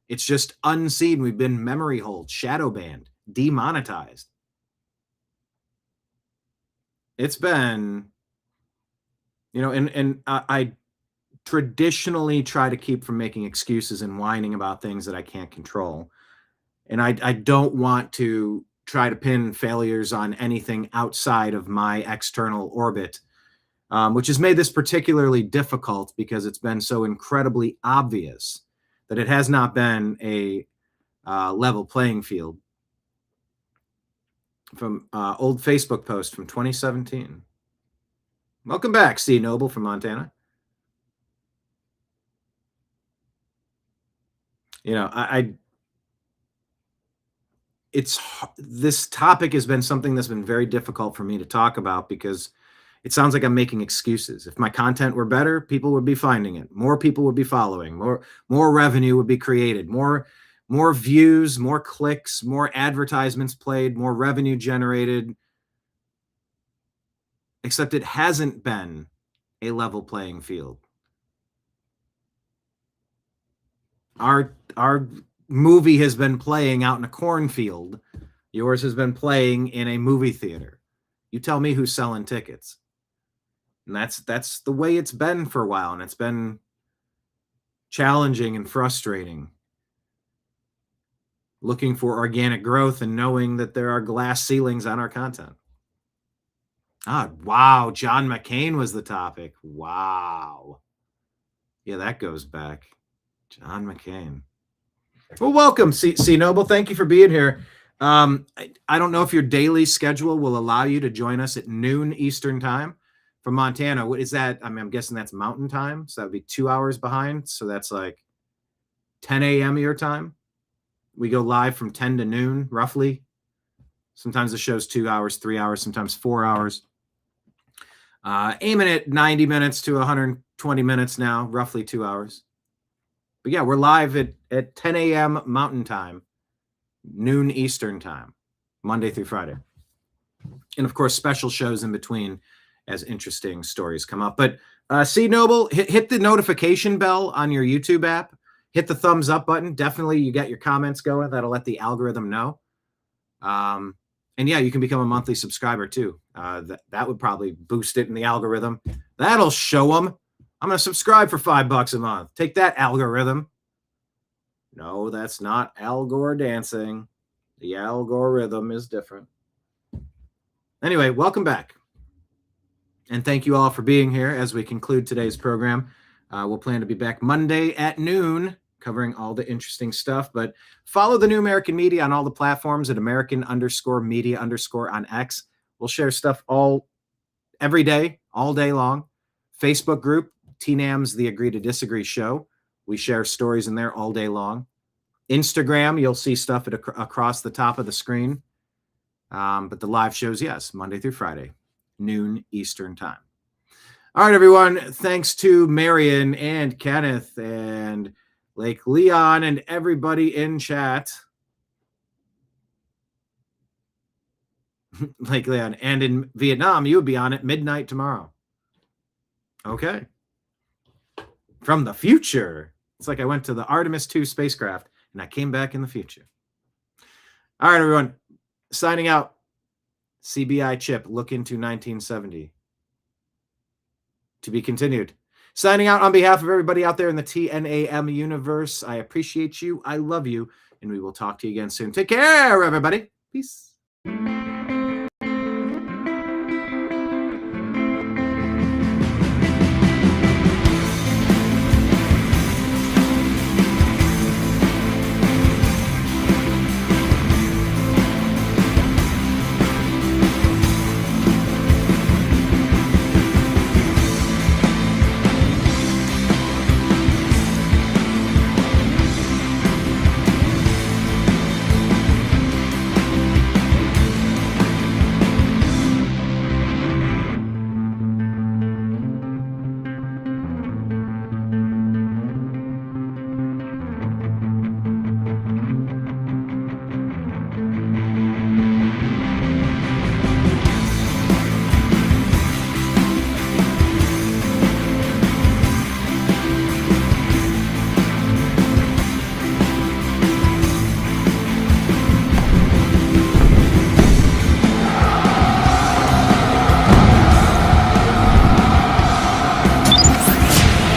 It's just unseen. We've been memory holed, shadow banned, demonetized. It's been, and I traditionally try to keep from making excuses and whining about things that I can't control. And I don't want to try to pin failures on anything outside of my external orbit, which has made this particularly difficult because it's been so incredibly obvious that it has not been a level playing field. From old Facebook post from 2017. Welcome back, C. Noble from Montana. This topic has been something that's been very difficult for me to talk about because it sounds like I'm making excuses. If my content were better, people would be finding it. More people would be following. More revenue would be created. More views, more clicks, more advertisements played, more revenue generated. Except it hasn't been a level playing field. Our movie has been playing out in a cornfield. Yours has been playing in a movie theater. You tell me who's selling tickets. And that's the way it's been for a while, and it's been challenging and frustrating. Looking for organic growth and knowing that there are glass ceilings on our content. Wow. John McCain was the topic. Wow. Yeah, that goes back. John McCain. Well, welcome, C. Noble. Thank you for being here. I don't know if your daily schedule will allow you to join us at noon Eastern time from Montana. What is that? I mean, I'm guessing that's Mountain time. So that would be 2 hours behind. So that's like 10 a.m. your time. We go live from 10 to noon, roughly. Sometimes the show's 2 hours, 3 hours, sometimes 4 hours. Aiming at 90 minutes to 120 minutes now, roughly 2 hours. But yeah, we're live at 10 a.m. Mountain time, noon Eastern time, Monday through Friday. And of course, special shows in between as interesting stories come up. But C. Noble, hit the notification bell on your YouTube app. Hit the thumbs up button. Definitely you get your comments going. That'll let the algorithm know. And yeah, you can become a monthly subscriber too. That would probably boost it in the algorithm. That'll show them. I'm going to subscribe for $5 a month. Take that, algorithm. No, that's not Al Gore dancing. The algorithm is different. Anyway, welcome back. And thank you all for being here as we conclude today's program. We'll plan to be back Monday at noon, covering all the interesting stuff. But follow the New American Media on all the platforms at American_media_ on X. We'll share stuff every day, all day long. Facebook group, TNAM's The Agree to Disagree Show. We share stories in there all day long. Instagram, you'll see stuff across the top of the screen. But the live shows, yes, Monday through Friday, noon Eastern time. All right, everyone. Thanks to Marion and Kenneth and Lake Leon and everybody in chat. Lake Leon. And in Vietnam, you would be on at midnight tomorrow. Okay. From the future. It's like I went to the Artemis 2 spacecraft and I came back in the future. All right, everyone. Signing out. CBI chip, look into 1970. To be continued. Signing out on behalf of everybody out there in the TNAM universe. I appreciate you. I love you. And we will talk to you again soon. Take care, everybody. Peace.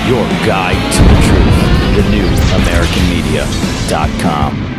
your guide to the truth. TheNewAmericanMedia.com.